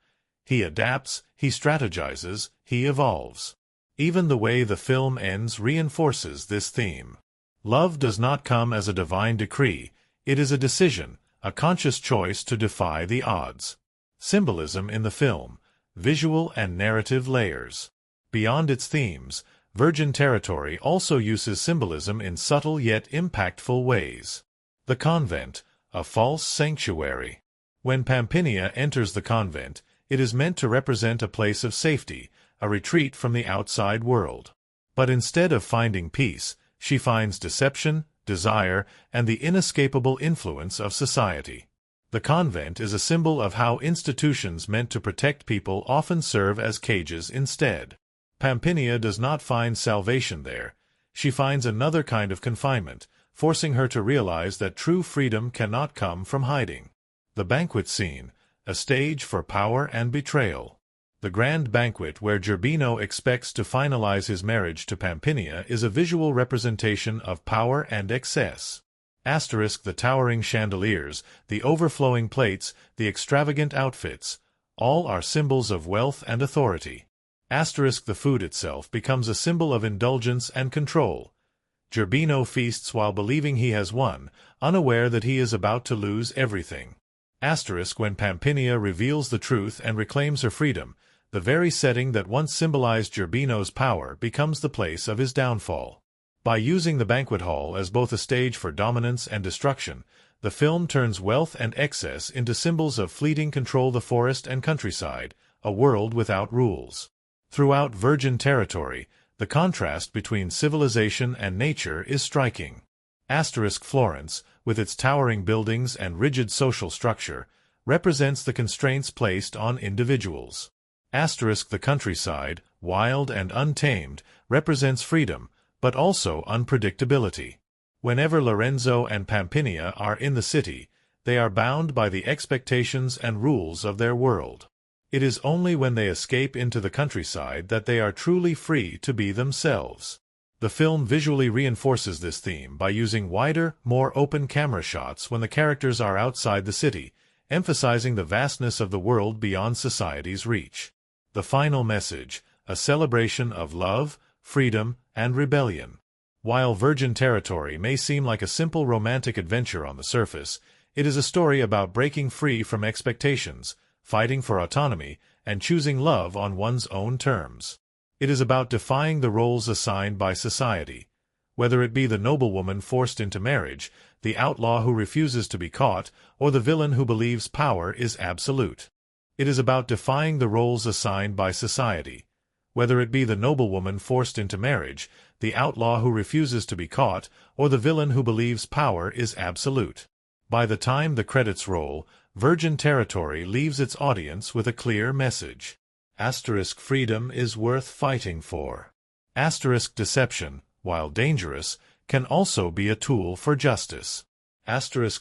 He adapts, he strategizes, he evolves. Even the way the film ends reinforces this theme. Love does not come as a divine decree, it is a decision, a conscious choice to defy the odds. Symbolism in the film, visual and narrative layers. Beyond its themes, Virgin Territory also uses symbolism in subtle yet impactful ways. The convent, a false sanctuary. When Pampinea enters the convent, it is meant to represent a place of safety, a retreat from the outside world. But instead of finding peace, she finds deception, desire, and the inescapable influence of society. The convent is a symbol of how institutions meant to protect people often serve as cages instead. Pampinea does not find salvation there. She finds another kind of confinement, forcing her to realize that true freedom cannot come from hiding. The banquet scene, a stage for power and betrayal. The grand banquet where Gerbino expects to finalize his marriage to Pampinea is a visual representation of power and excess. The towering chandeliers, the overflowing plates, the extravagant outfits, all are symbols of wealth and authority. The food itself becomes a symbol of indulgence and control. Gerbino feasts while believing he has won, unaware that he is about to lose everything. When Pampinea reveals the truth and reclaims her freedom, the very setting that once symbolized Gerbino's power becomes the place of his downfall. By using the banquet hall as both a stage for dominance and destruction, the film turns wealth and excess into symbols of fleeting control. The forest and countryside, a world without rules. Throughout Virgin Territory, the contrast between civilization and nature is striking. Florence, with its towering buildings and rigid social structure, represents the constraints placed on individuals. The countryside, wild and untamed, represents freedom, but also unpredictability. Whenever Lorenzo and Pampinea are in the city, they are bound by the expectations and rules of their world. It is only when they escape into the countryside that they are truly free to be themselves. The film visually reinforces this theme by using wider, more open camera shots when the characters are outside the city, emphasizing the vastness of the world beyond society's reach. The final message, a celebration of love, freedom, and rebellion. While Virgin Territory may seem like a simple romantic adventure on the surface, it is a story about breaking free from expectations, fighting for autonomy, and choosing love on one's own terms. It is about defying the roles assigned by society. Whether it be the noblewoman forced into marriage, the outlaw who refuses to be caught, or the villain who believes power is absolute. It is about defying the roles assigned by society. Whether it be the noblewoman forced into marriage, the outlaw who refuses to be caught, or the villain who believes power is absolute. By the time the credits roll, Virgin Territory leaves its audience with a clear message. Freedom is worth fighting for. Deception, while dangerous, can also be a tool for justice.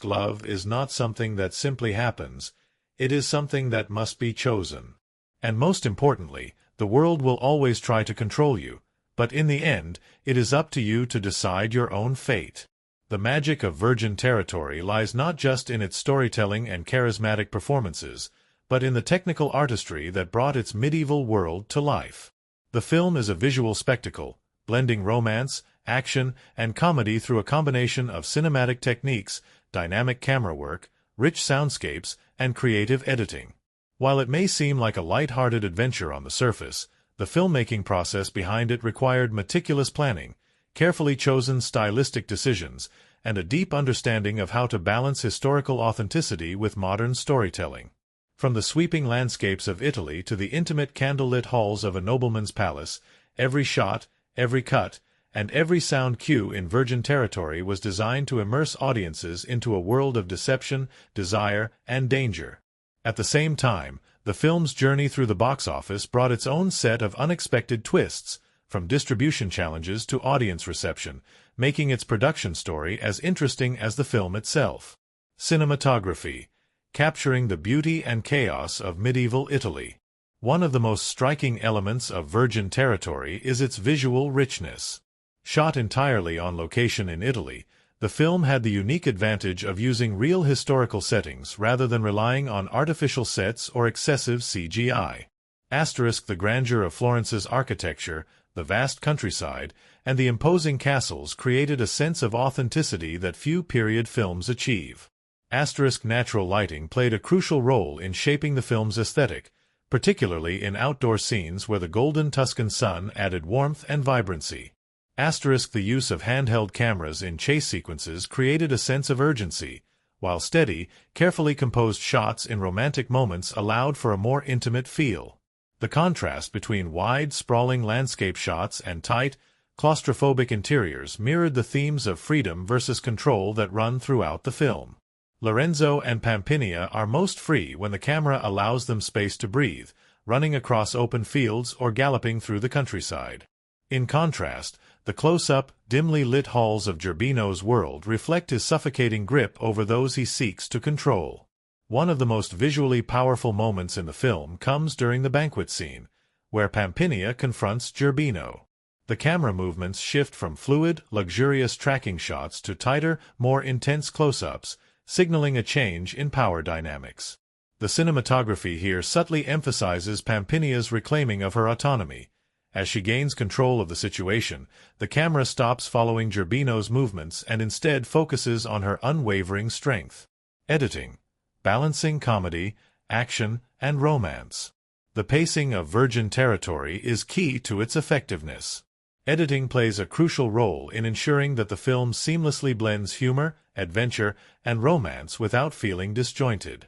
Love is not something that simply happens, it is something that must be chosen. And most importantly, the world will always try to control you, but in the end, it is up to you to decide your own fate. The magic of Virgin Territory lies not just in its storytelling and charismatic performances, but in the technical artistry that brought its medieval world to life. The film is a visual spectacle, blending romance, action, and comedy through a combination of cinematic techniques, dynamic camera work, rich soundscapes, and creative editing. While it may seem like a light-hearted adventure on the surface, the filmmaking process behind it required meticulous planning, carefully chosen stylistic decisions, and a deep understanding of how to balance historical authenticity with modern storytelling. From the sweeping landscapes of Italy to the intimate candlelit halls of a nobleman's palace, every shot, every cut, and every sound cue in Virgin Territory was designed to immerse audiences into a world of deception, desire, and danger. At the same time, the film's journey through the box office brought its own set of unexpected twists, from distribution challenges to audience reception, making its production story as interesting as the film itself. Cinematography, capturing the beauty and chaos of medieval Italy. One of the most striking elements of Virgin Territory is its visual richness. Shot entirely on location in Italy, the film had the unique advantage of using real historical settings rather than relying on artificial sets or excessive CGI. The grandeur of Florence's architecture, the vast countryside, and the imposing castles created a sense of authenticity that few period films achieve. Natural lighting played a crucial role in shaping the film's aesthetic, particularly in outdoor scenes where the golden Tuscan sun added warmth and vibrancy. The use of handheld cameras in chase sequences created a sense of urgency, while steady, carefully composed shots in romantic moments allowed for a more intimate feel. The contrast between wide, sprawling landscape shots and tight, claustrophobic interiors mirrored the themes of freedom versus control that run throughout the film. Lorenzo and Pampinea are most free when the camera allows them space to breathe, running across open fields or galloping through the countryside. In contrast, the close-up, dimly lit halls of Gerbino's world reflect his suffocating grip over those he seeks to control. One of the most visually powerful moments in the film comes during the banquet scene, where Pampinea confronts Gerbino. The camera movements shift from fluid, luxurious tracking shots to tighter, more intense close-ups, signaling a change in power dynamics. The cinematography here subtly emphasizes Pampinea's reclaiming of her autonomy. As she gains control of the situation, the camera stops following Gerbino's movements and instead focuses on her unwavering strength. Editing. Balancing comedy, action, and romance. The pacing of Virgin Territory is key to its effectiveness. Editing plays a crucial role in ensuring that the film seamlessly blends humor, adventure, and romance without feeling disjointed.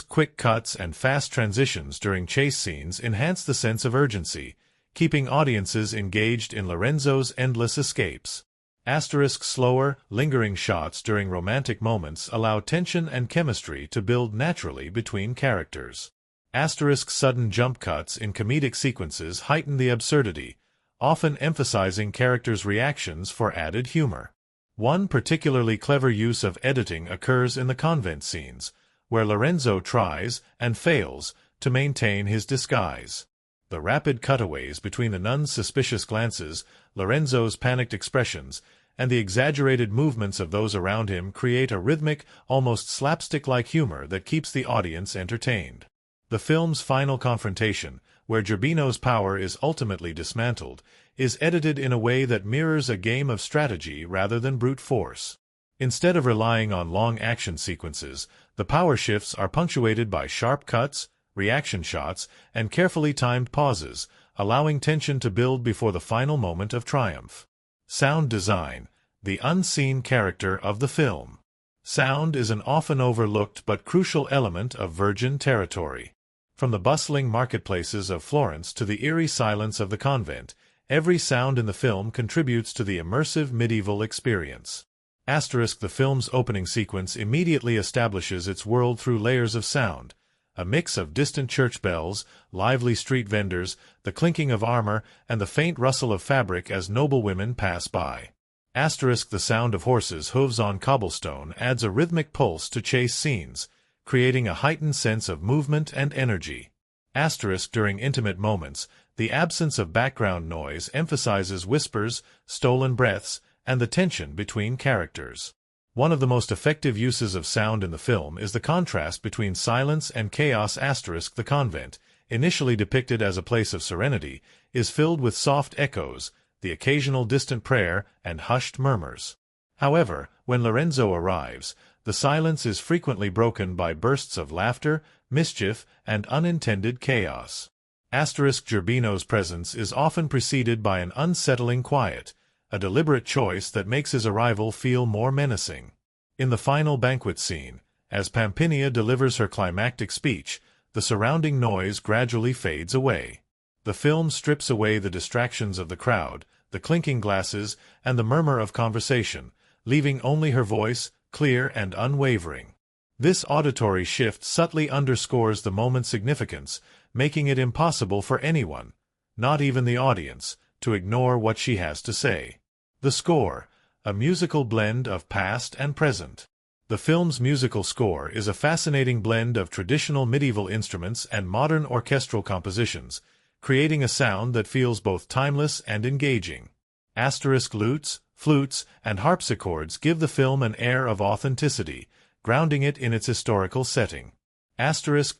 Quick cuts and fast transitions during chase scenes enhance the sense of urgency, keeping audiences engaged in Lorenzo's endless escapes. Slower, lingering shots during romantic moments allow tension and chemistry to build naturally between characters. Sudden jump cuts in comedic sequences heighten the absurdity, often emphasizing characters' reactions for added humor. One particularly clever use of editing occurs in the convent scenes, where Lorenzo tries, and fails, to maintain his disguise. The rapid cutaways between the nuns' suspicious glances, Lorenzo's panicked expressions, and the exaggerated movements of those around him create a rhythmic, almost slapstick-like humor that keeps the audience entertained. The film's final confrontation, where Gerbino's power is ultimately dismantled, is edited in a way that mirrors a game of strategy rather than brute force. Instead of relying on long action sequences, the power shifts are punctuated by sharp cuts, reaction shots, and carefully timed pauses, allowing tension to build before the final moment of triumph. Sound design, the unseen character of the film. Sound is an often overlooked but crucial element of Virgin Territory. From the bustling marketplaces of Florence to the eerie silence of the convent, every sound in the film contributes to the immersive medieval experience. The film's opening sequence immediately establishes its world through layers of sound, a mix of distant church bells, lively street vendors, the clinking of armor, and the faint rustle of fabric as noblewomen pass by. The sound of horses' hooves on cobblestone adds a rhythmic pulse to chase scenes, creating a heightened sense of movement and energy. During intimate moments, the absence of background noise emphasizes whispers, stolen breaths, and the tension between characters. One of the most effective uses of sound in the film is the contrast between silence and chaos. The convent, initially depicted as a place of serenity, is filled with soft echoes, the occasional distant prayer, and hushed murmurs. However, when Lorenzo arrives, the silence is frequently broken by bursts of laughter, mischief, and unintended chaos. Gerbino's presence is often preceded by an unsettling quiet, a deliberate choice that makes his arrival feel more menacing. In the final banquet scene, as Pampinea delivers her climactic speech, the surrounding noise gradually fades away. The film strips away the distractions of the crowd, the clinking glasses, and the murmur of conversation, leaving only her voice, clear and unwavering. This auditory shift subtly underscores the moment's significance, making it impossible for anyone, not even the audience, to ignore what she has to say. The score, a musical blend of past and present. The film's musical score is a fascinating blend of traditional medieval instruments and modern orchestral compositions, creating a sound that feels both timeless and engaging. Lutes, flutes, and harpsichords give the film an air of authenticity, grounding it in its historical setting.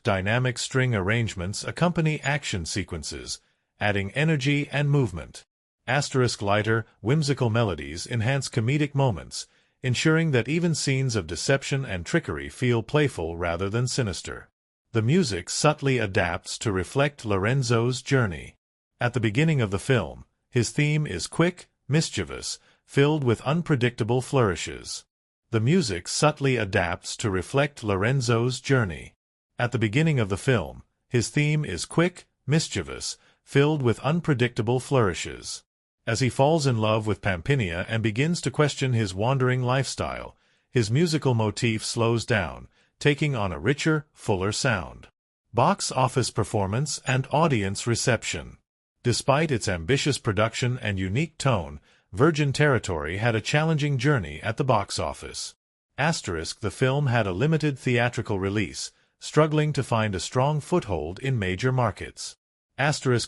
Dynamic string arrangements accompany action sequences, adding energy and movement. Lighter, whimsical melodies enhance comedic moments, ensuring that even scenes of deception and trickery feel playful rather than sinister. The music subtly adapts to reflect Lorenzo's journey. At the beginning of the film, his theme is quick, mischievous, filled with unpredictable flourishes. The music subtly adapts to reflect Lorenzo's journey. At the beginning of the film, his theme is quick, mischievous, filled with unpredictable flourishes. As he falls in love with Pampinea and begins to question his wandering lifestyle, his musical motif slows down, taking on a richer, fuller sound. Box office performance and audience reception. Despite its ambitious production and unique tone, Virgin Territory had a challenging journey at the box office. The film had a limited theatrical release, struggling to find a strong foothold in major markets.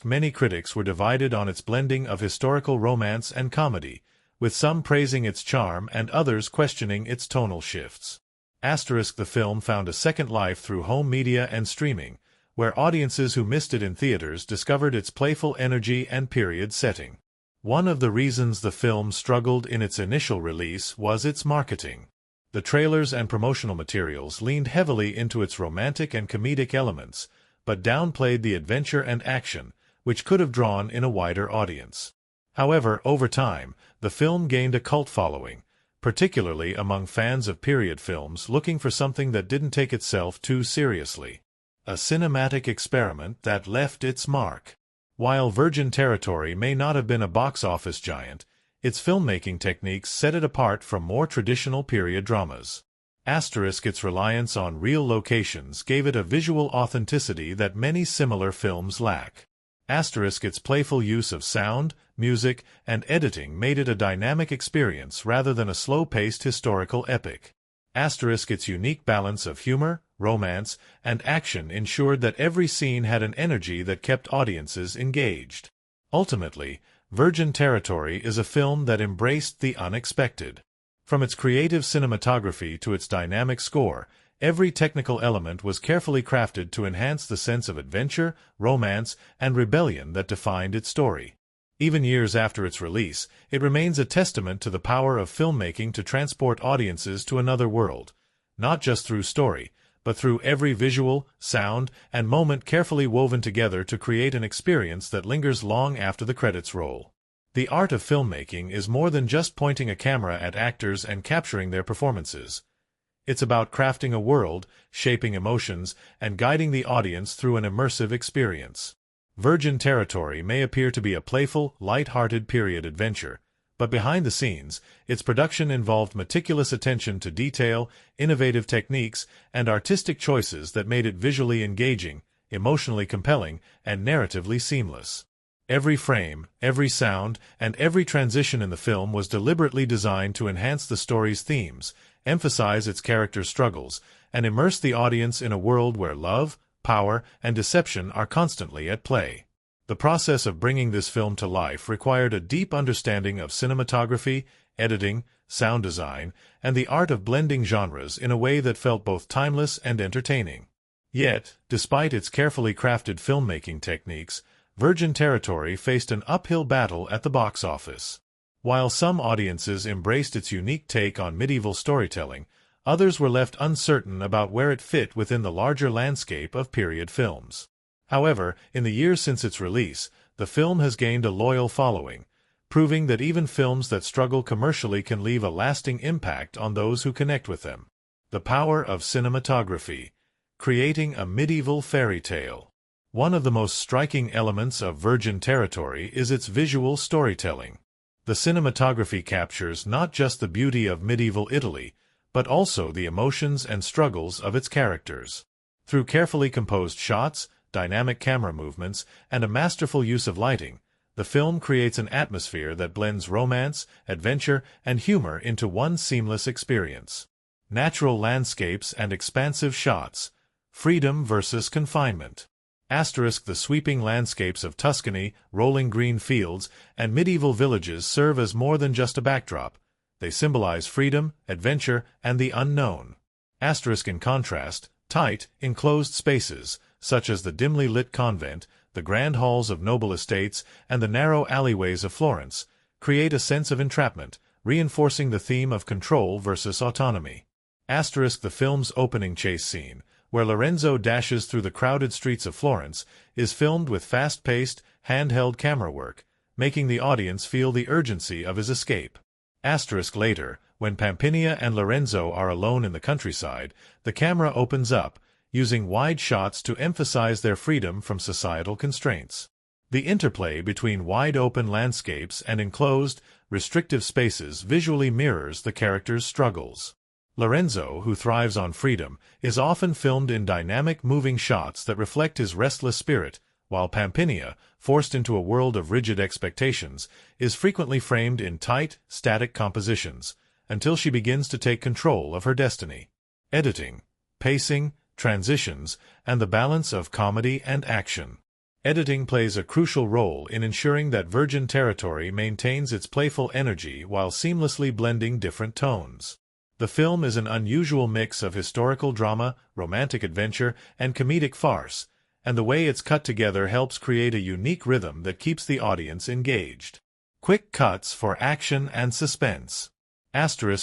Many critics were divided on its blending of historical romance and comedy, with some praising its charm and others questioning its tonal shifts. The film found a second life through home media and streaming, where audiences who missed it in theaters discovered its playful energy and period setting. One of the reasons the film struggled in its initial release was its marketing. The trailers and promotional materials leaned heavily into its romantic and comedic elements, but downplayed the adventure and action, which could have drawn in a wider audience. However, over time, the film gained a cult following, particularly among fans of period films looking for something that didn't take itself too seriously. A cinematic experiment that left its mark. While Virgin Territory may not have been a box office giant, its filmmaking techniques set it apart from more traditional period dramas. Its reliance on real locations gave it a visual authenticity that many similar films lack. Its playful use of sound, music, and editing made it a dynamic experience rather than a slow-paced historical epic. Its unique balance of humor, romance, and action ensured that every scene had an energy that kept audiences engaged. Ultimately, Virgin Territory is a film that embraced the unexpected. From its creative cinematography to its dynamic score, every technical element was carefully crafted to enhance the sense of adventure, romance, and rebellion that defined its story. Even years after its release, it remains a testament to the power of filmmaking to transport audiences to another world, not just through story, but through every visual, sound, and moment carefully woven together to create an experience that lingers long after the credits roll. The art of filmmaking is more than just pointing a camera at actors and capturing their performances. It's about crafting a world, shaping emotions, and guiding the audience through an immersive experience. Virgin Territory may appear to be a playful, light-hearted period adventure, but behind the scenes, its production involved meticulous attention to detail, innovative techniques, and artistic choices that made it visually engaging, emotionally compelling, and narratively seamless. Every frame, every sound, and every transition in the film was deliberately designed to enhance the story's themes, emphasize its characters' struggles, and immerse the audience in a world where love, power, and deception are constantly at play. The process of bringing this film to life required a deep understanding of cinematography, editing, sound design, and the art of blending genres in a way that felt both timeless and entertaining. Yet, despite its carefully crafted filmmaking techniques, Virgin Territory faced an uphill battle at the box office. While some audiences embraced its unique take on medieval storytelling, others were left uncertain about where it fit within the larger landscape of period films. However, in the years since its release, the film has gained a loyal following, proving that even films that struggle commercially can leave a lasting impact on those who connect with them. The power of cinematography, creating a medieval fairy tale. One of the most striking elements of Virgin Territory is its visual storytelling. The cinematography captures not just the beauty of medieval Italy, but also the emotions and struggles of its characters. Through carefully composed shots, dynamic camera movements, and a masterful use of lighting, the film creates an atmosphere that blends romance, adventure, and humor into one seamless experience. Natural landscapes and expansive shots. Freedom versus confinement. The sweeping landscapes of Tuscany, rolling green fields, and medieval villages serve as more than just a backdrop. They symbolize freedom, adventure, and the unknown. In contrast, tight, enclosed spaces, such as the dimly lit convent, the grand halls of noble estates, and the narrow alleyways of Florence, create a sense of entrapment, reinforcing the theme of control versus autonomy. The film's opening chase scene, where Lorenzo dashes through the crowded streets of Florence, is filmed with fast-paced, handheld camera work, making the audience feel the urgency of his escape. Later, when Pampinea and Lorenzo are alone in the countryside, the camera opens up, using wide shots to emphasize their freedom from societal constraints. The interplay between wide-open landscapes and enclosed, restrictive spaces visually mirrors the characters' struggles. Lorenzo, who thrives on freedom, is often filmed in dynamic, moving shots that reflect his restless spirit, while Pampinea, forced into a world of rigid expectations, is frequently framed in tight, static compositions, until she begins to take control of her destiny. Editing, pacing, transitions, and the balance of comedy and action. Editing plays a crucial role in ensuring that Virgin Territory maintains its playful energy while seamlessly blending different tones. The film is an unusual mix of historical drama, romantic adventure, and comedic farce, and the way it's cut together helps create a unique rhythm that keeps the audience engaged. Quick cuts for action and suspense.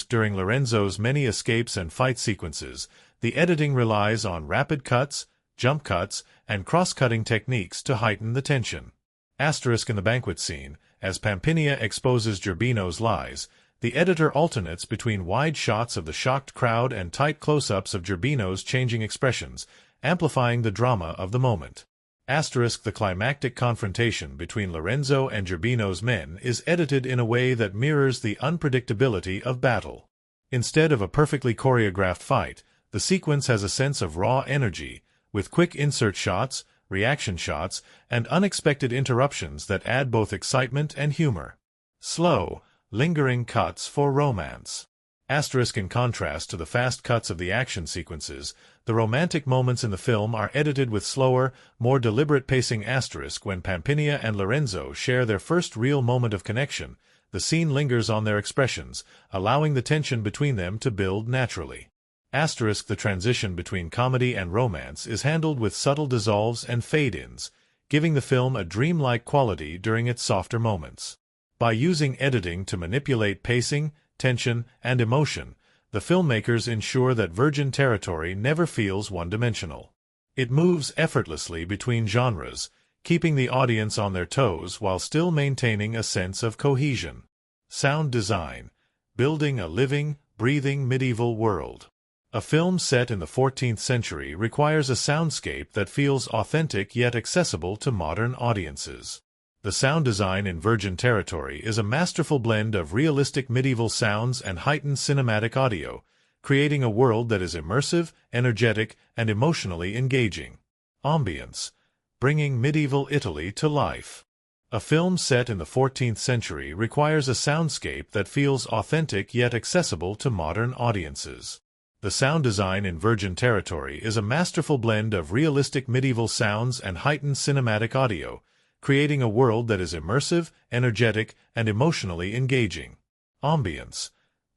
During Lorenzo's many escapes and fight sequences, the editing relies on rapid cuts, jump cuts, and cross-cutting techniques to heighten the tension. In the banquet scene, as Pampinea exposes Gerbino's lies, the editor alternates between wide shots of the shocked crowd and tight close-ups of Gerbino's changing expressions, amplifying the drama of the moment. The climactic confrontation between Lorenzo and Gerbino's men is edited in a way that mirrors the unpredictability of battle. Instead of a perfectly choreographed fight, the sequence has a sense of raw energy, with quick insert shots, reaction shots, and unexpected interruptions that add both excitement and humor. Slow, lingering cuts for romance. In contrast to the fast cuts of the action sequences, the romantic moments in the film are edited with slower, more deliberate pacing. When Pampinea and Lorenzo share their first real moment of connection, the scene lingers on their expressions, allowing the tension between them to build naturally. The transition between comedy and romance is handled with subtle dissolves and fade-ins, giving the film a dreamlike quality during its softer moments. By using editing to manipulate pacing, tension, and emotion, the filmmakers ensure that Virgin Territory never feels one-dimensional. It moves effortlessly between genres, keeping the audience on their toes while still maintaining a sense of cohesion. Sound design. Building a living, breathing medieval world. A film set in the 14th century requires a soundscape that feels authentic yet accessible to modern audiences. The sound design in Virgin Territory is a masterful blend of realistic medieval sounds and heightened cinematic audio, creating a world that is immersive, energetic, and emotionally engaging. Ambience. Bringing medieval Italy to life. A film set in the 14th century requires a soundscape that feels authentic yet accessible to modern audiences. The sound design in Virgin Territory is a masterful blend of realistic medieval sounds and heightened cinematic audio, creating a world that is immersive, energetic, and emotionally engaging. Ambience.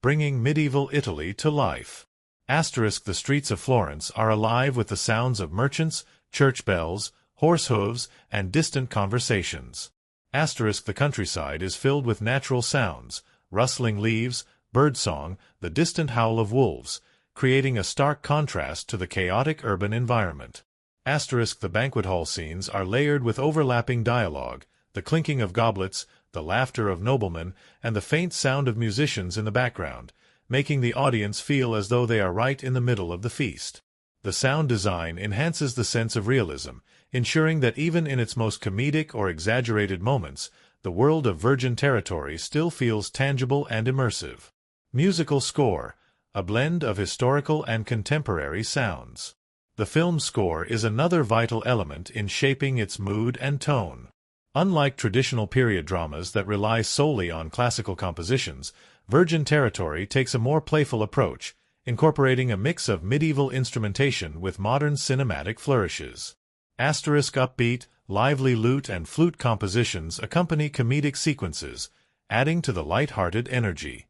Bringing medieval Italy to life. The streets of Florence are alive with the sounds of merchants, church bells, horse hooves, and distant conversations. The countryside is filled with natural sounds, rustling leaves, birdsong, the distant howl of wolves, creating a stark contrast to the chaotic urban environment. The banquet hall scenes are layered with overlapping dialogue, the clinking of goblets, the laughter of noblemen, and the faint sound of musicians in the background, making the audience feel as though they are right in the middle of the feast. The sound design enhances the sense of realism, ensuring that even in its most comedic or exaggerated moments, the world of Virgin Territory still feels tangible and immersive. Musical score. A blend of historical and contemporary sounds. The film's score is another vital element in shaping its mood and tone. Unlike traditional period dramas that rely solely on classical compositions, Virgin Territory takes a more playful approach, incorporating a mix of medieval instrumentation with modern cinematic flourishes. Upbeat, lively lute and flute compositions accompany comedic sequences, adding to the light-hearted energy.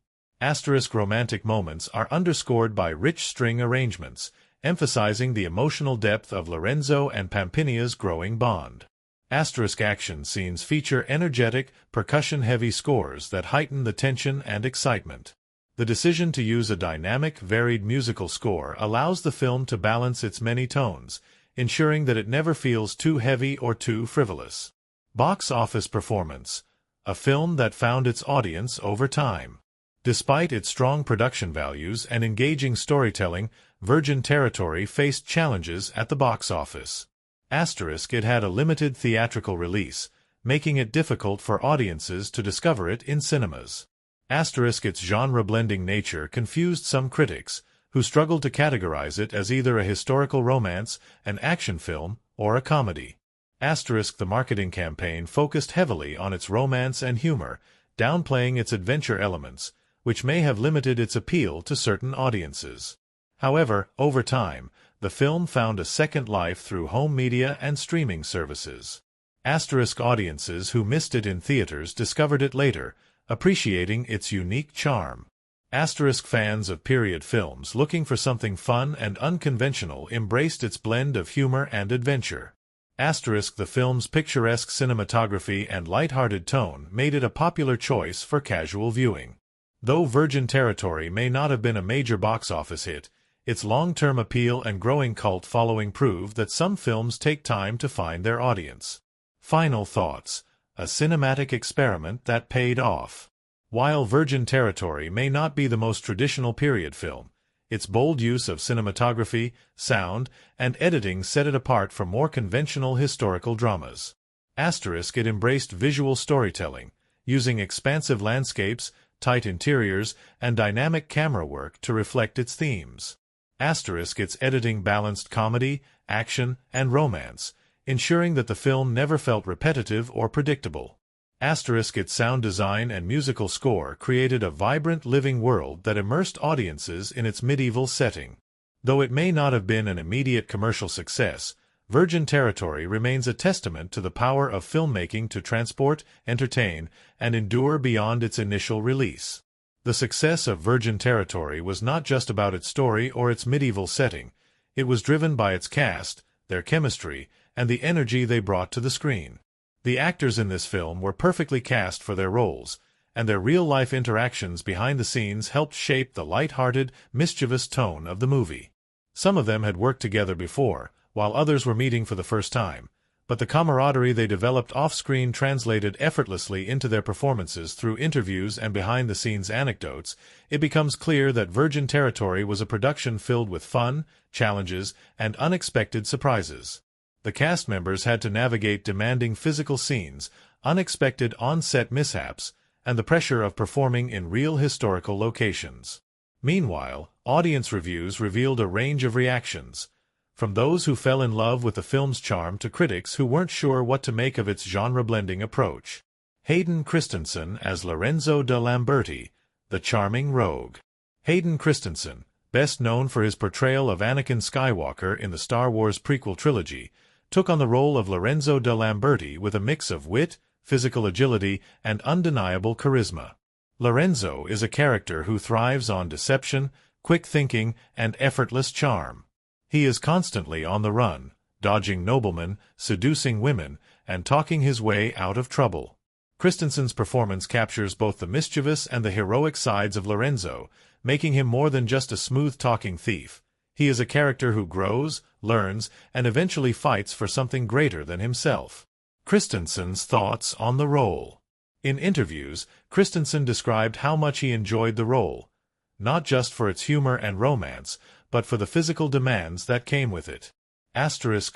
Romantic moments are underscored by rich string arrangements, emphasizing the emotional depth of Lorenzo and Pampinea's growing bond. Action scenes feature energetic, percussion-heavy scores that heighten the tension and excitement. The decision to use a dynamic, varied musical score allows the film to balance its many tones, ensuring that it never feels too heavy or too frivolous. Box office performance. A film that found its audience over time. Despite its strong production values and engaging storytelling, Virgin Territory faced challenges at the box office. It had a limited theatrical release, making it difficult for audiences to discover it in cinemas. Its genre-blending nature confused some critics, who struggled to categorize it as either a historical romance, an action film, or a comedy. The marketing campaign focused heavily on its romance and humor, downplaying its adventure elements, which may have limited its appeal to certain audiences. However, over time, the film found a second life through home media and streaming services. Audiences who missed it in theaters discovered it later, appreciating its unique charm. Fans of period films looking for something fun and unconventional embraced its blend of humor and adventure. The film's picturesque cinematography and light-hearted tone made it a popular choice for casual viewing. Though Virgin Territory may not have been a major box office hit, its long-term appeal and growing cult following prove that some films take time to find their audience. Final thoughts: a cinematic experiment that paid off. While Virgin Territory may not be the most traditional period film, its bold use of cinematography, sound, and editing set it apart from more conventional historical dramas. It embraced visual storytelling, using expansive landscapes, tight interiors, and dynamic camera work to reflect its themes. Its editing balanced comedy, action, and romance, ensuring that the film never felt repetitive or predictable. Its sound design and musical score created a vibrant living world that immersed audiences in its medieval setting. Though it may not have been an immediate commercial success, Virgin Territory remains a testament to the power of filmmaking to transport, entertain, and endure beyond its initial release. The success of Virgin Territory was not just about its story or its medieval setting. It was driven by its cast, their chemistry, and the energy they brought to the screen. The actors in this film were perfectly cast for their roles, and their real-life interactions behind the scenes helped shape the light-hearted, mischievous tone of the movie. Some of them had worked together before, while others were meeting for the first time, but the camaraderie they developed off-screen translated effortlessly into their performances through interviews and behind-the-scenes anecdotes. It becomes clear that Virgin Territory was a production filled with fun, challenges, and unexpected surprises. The cast members had to navigate demanding physical scenes, unexpected on-set mishaps, and the pressure of performing in real historical locations. Meanwhile, audience reviews revealed a range of reactions, from those who fell in love with the film's charm to critics who weren't sure what to make of its genre-blending approach. Hayden Christensen as Lorenzo de Lamberti, the charming rogue. Hayden Christensen, best known for his portrayal of Anakin Skywalker in the Star Wars prequel trilogy, took on the role of Lorenzo de Lamberti with a mix of wit, physical agility, and undeniable charisma. Lorenzo is a character who thrives on deception, quick thinking, and effortless charm. He is constantly on the run, dodging noblemen, seducing women, and talking his way out of trouble. Christensen's performance captures both the mischievous and the heroic sides of Lorenzo, making him more than just a smooth-talking thief. He is a character who grows, learns, and eventually fights for something greater than himself. Christensen's thoughts on the role. In interviews, Christensen described how much he enjoyed the role, not just for its humor and romance, but for the physical demands that came with it.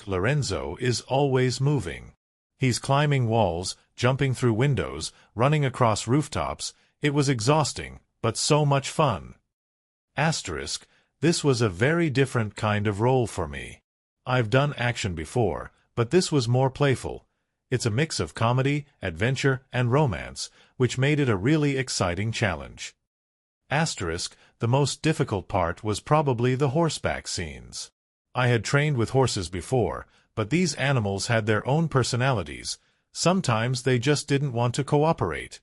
Lorenzo is always moving. He's climbing walls, jumping through windows, running across rooftops. It was exhausting, but so much fun. This was a very different kind of role for me. I've done action before, but this was more playful. It's a mix of comedy, adventure, and romance, which made it a really exciting challenge. The most difficult part was probably the horseback scenes. I had trained with horses before, but these animals had their own personalities. Sometimes they just didn't want to cooperate.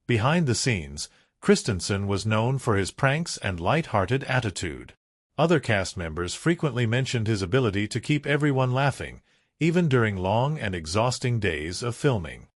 Behind the scenes, Christensen was known for his pranks and light-hearted attitude. Other cast members frequently mentioned his ability to keep everyone laughing, even during long and exhausting days of filming.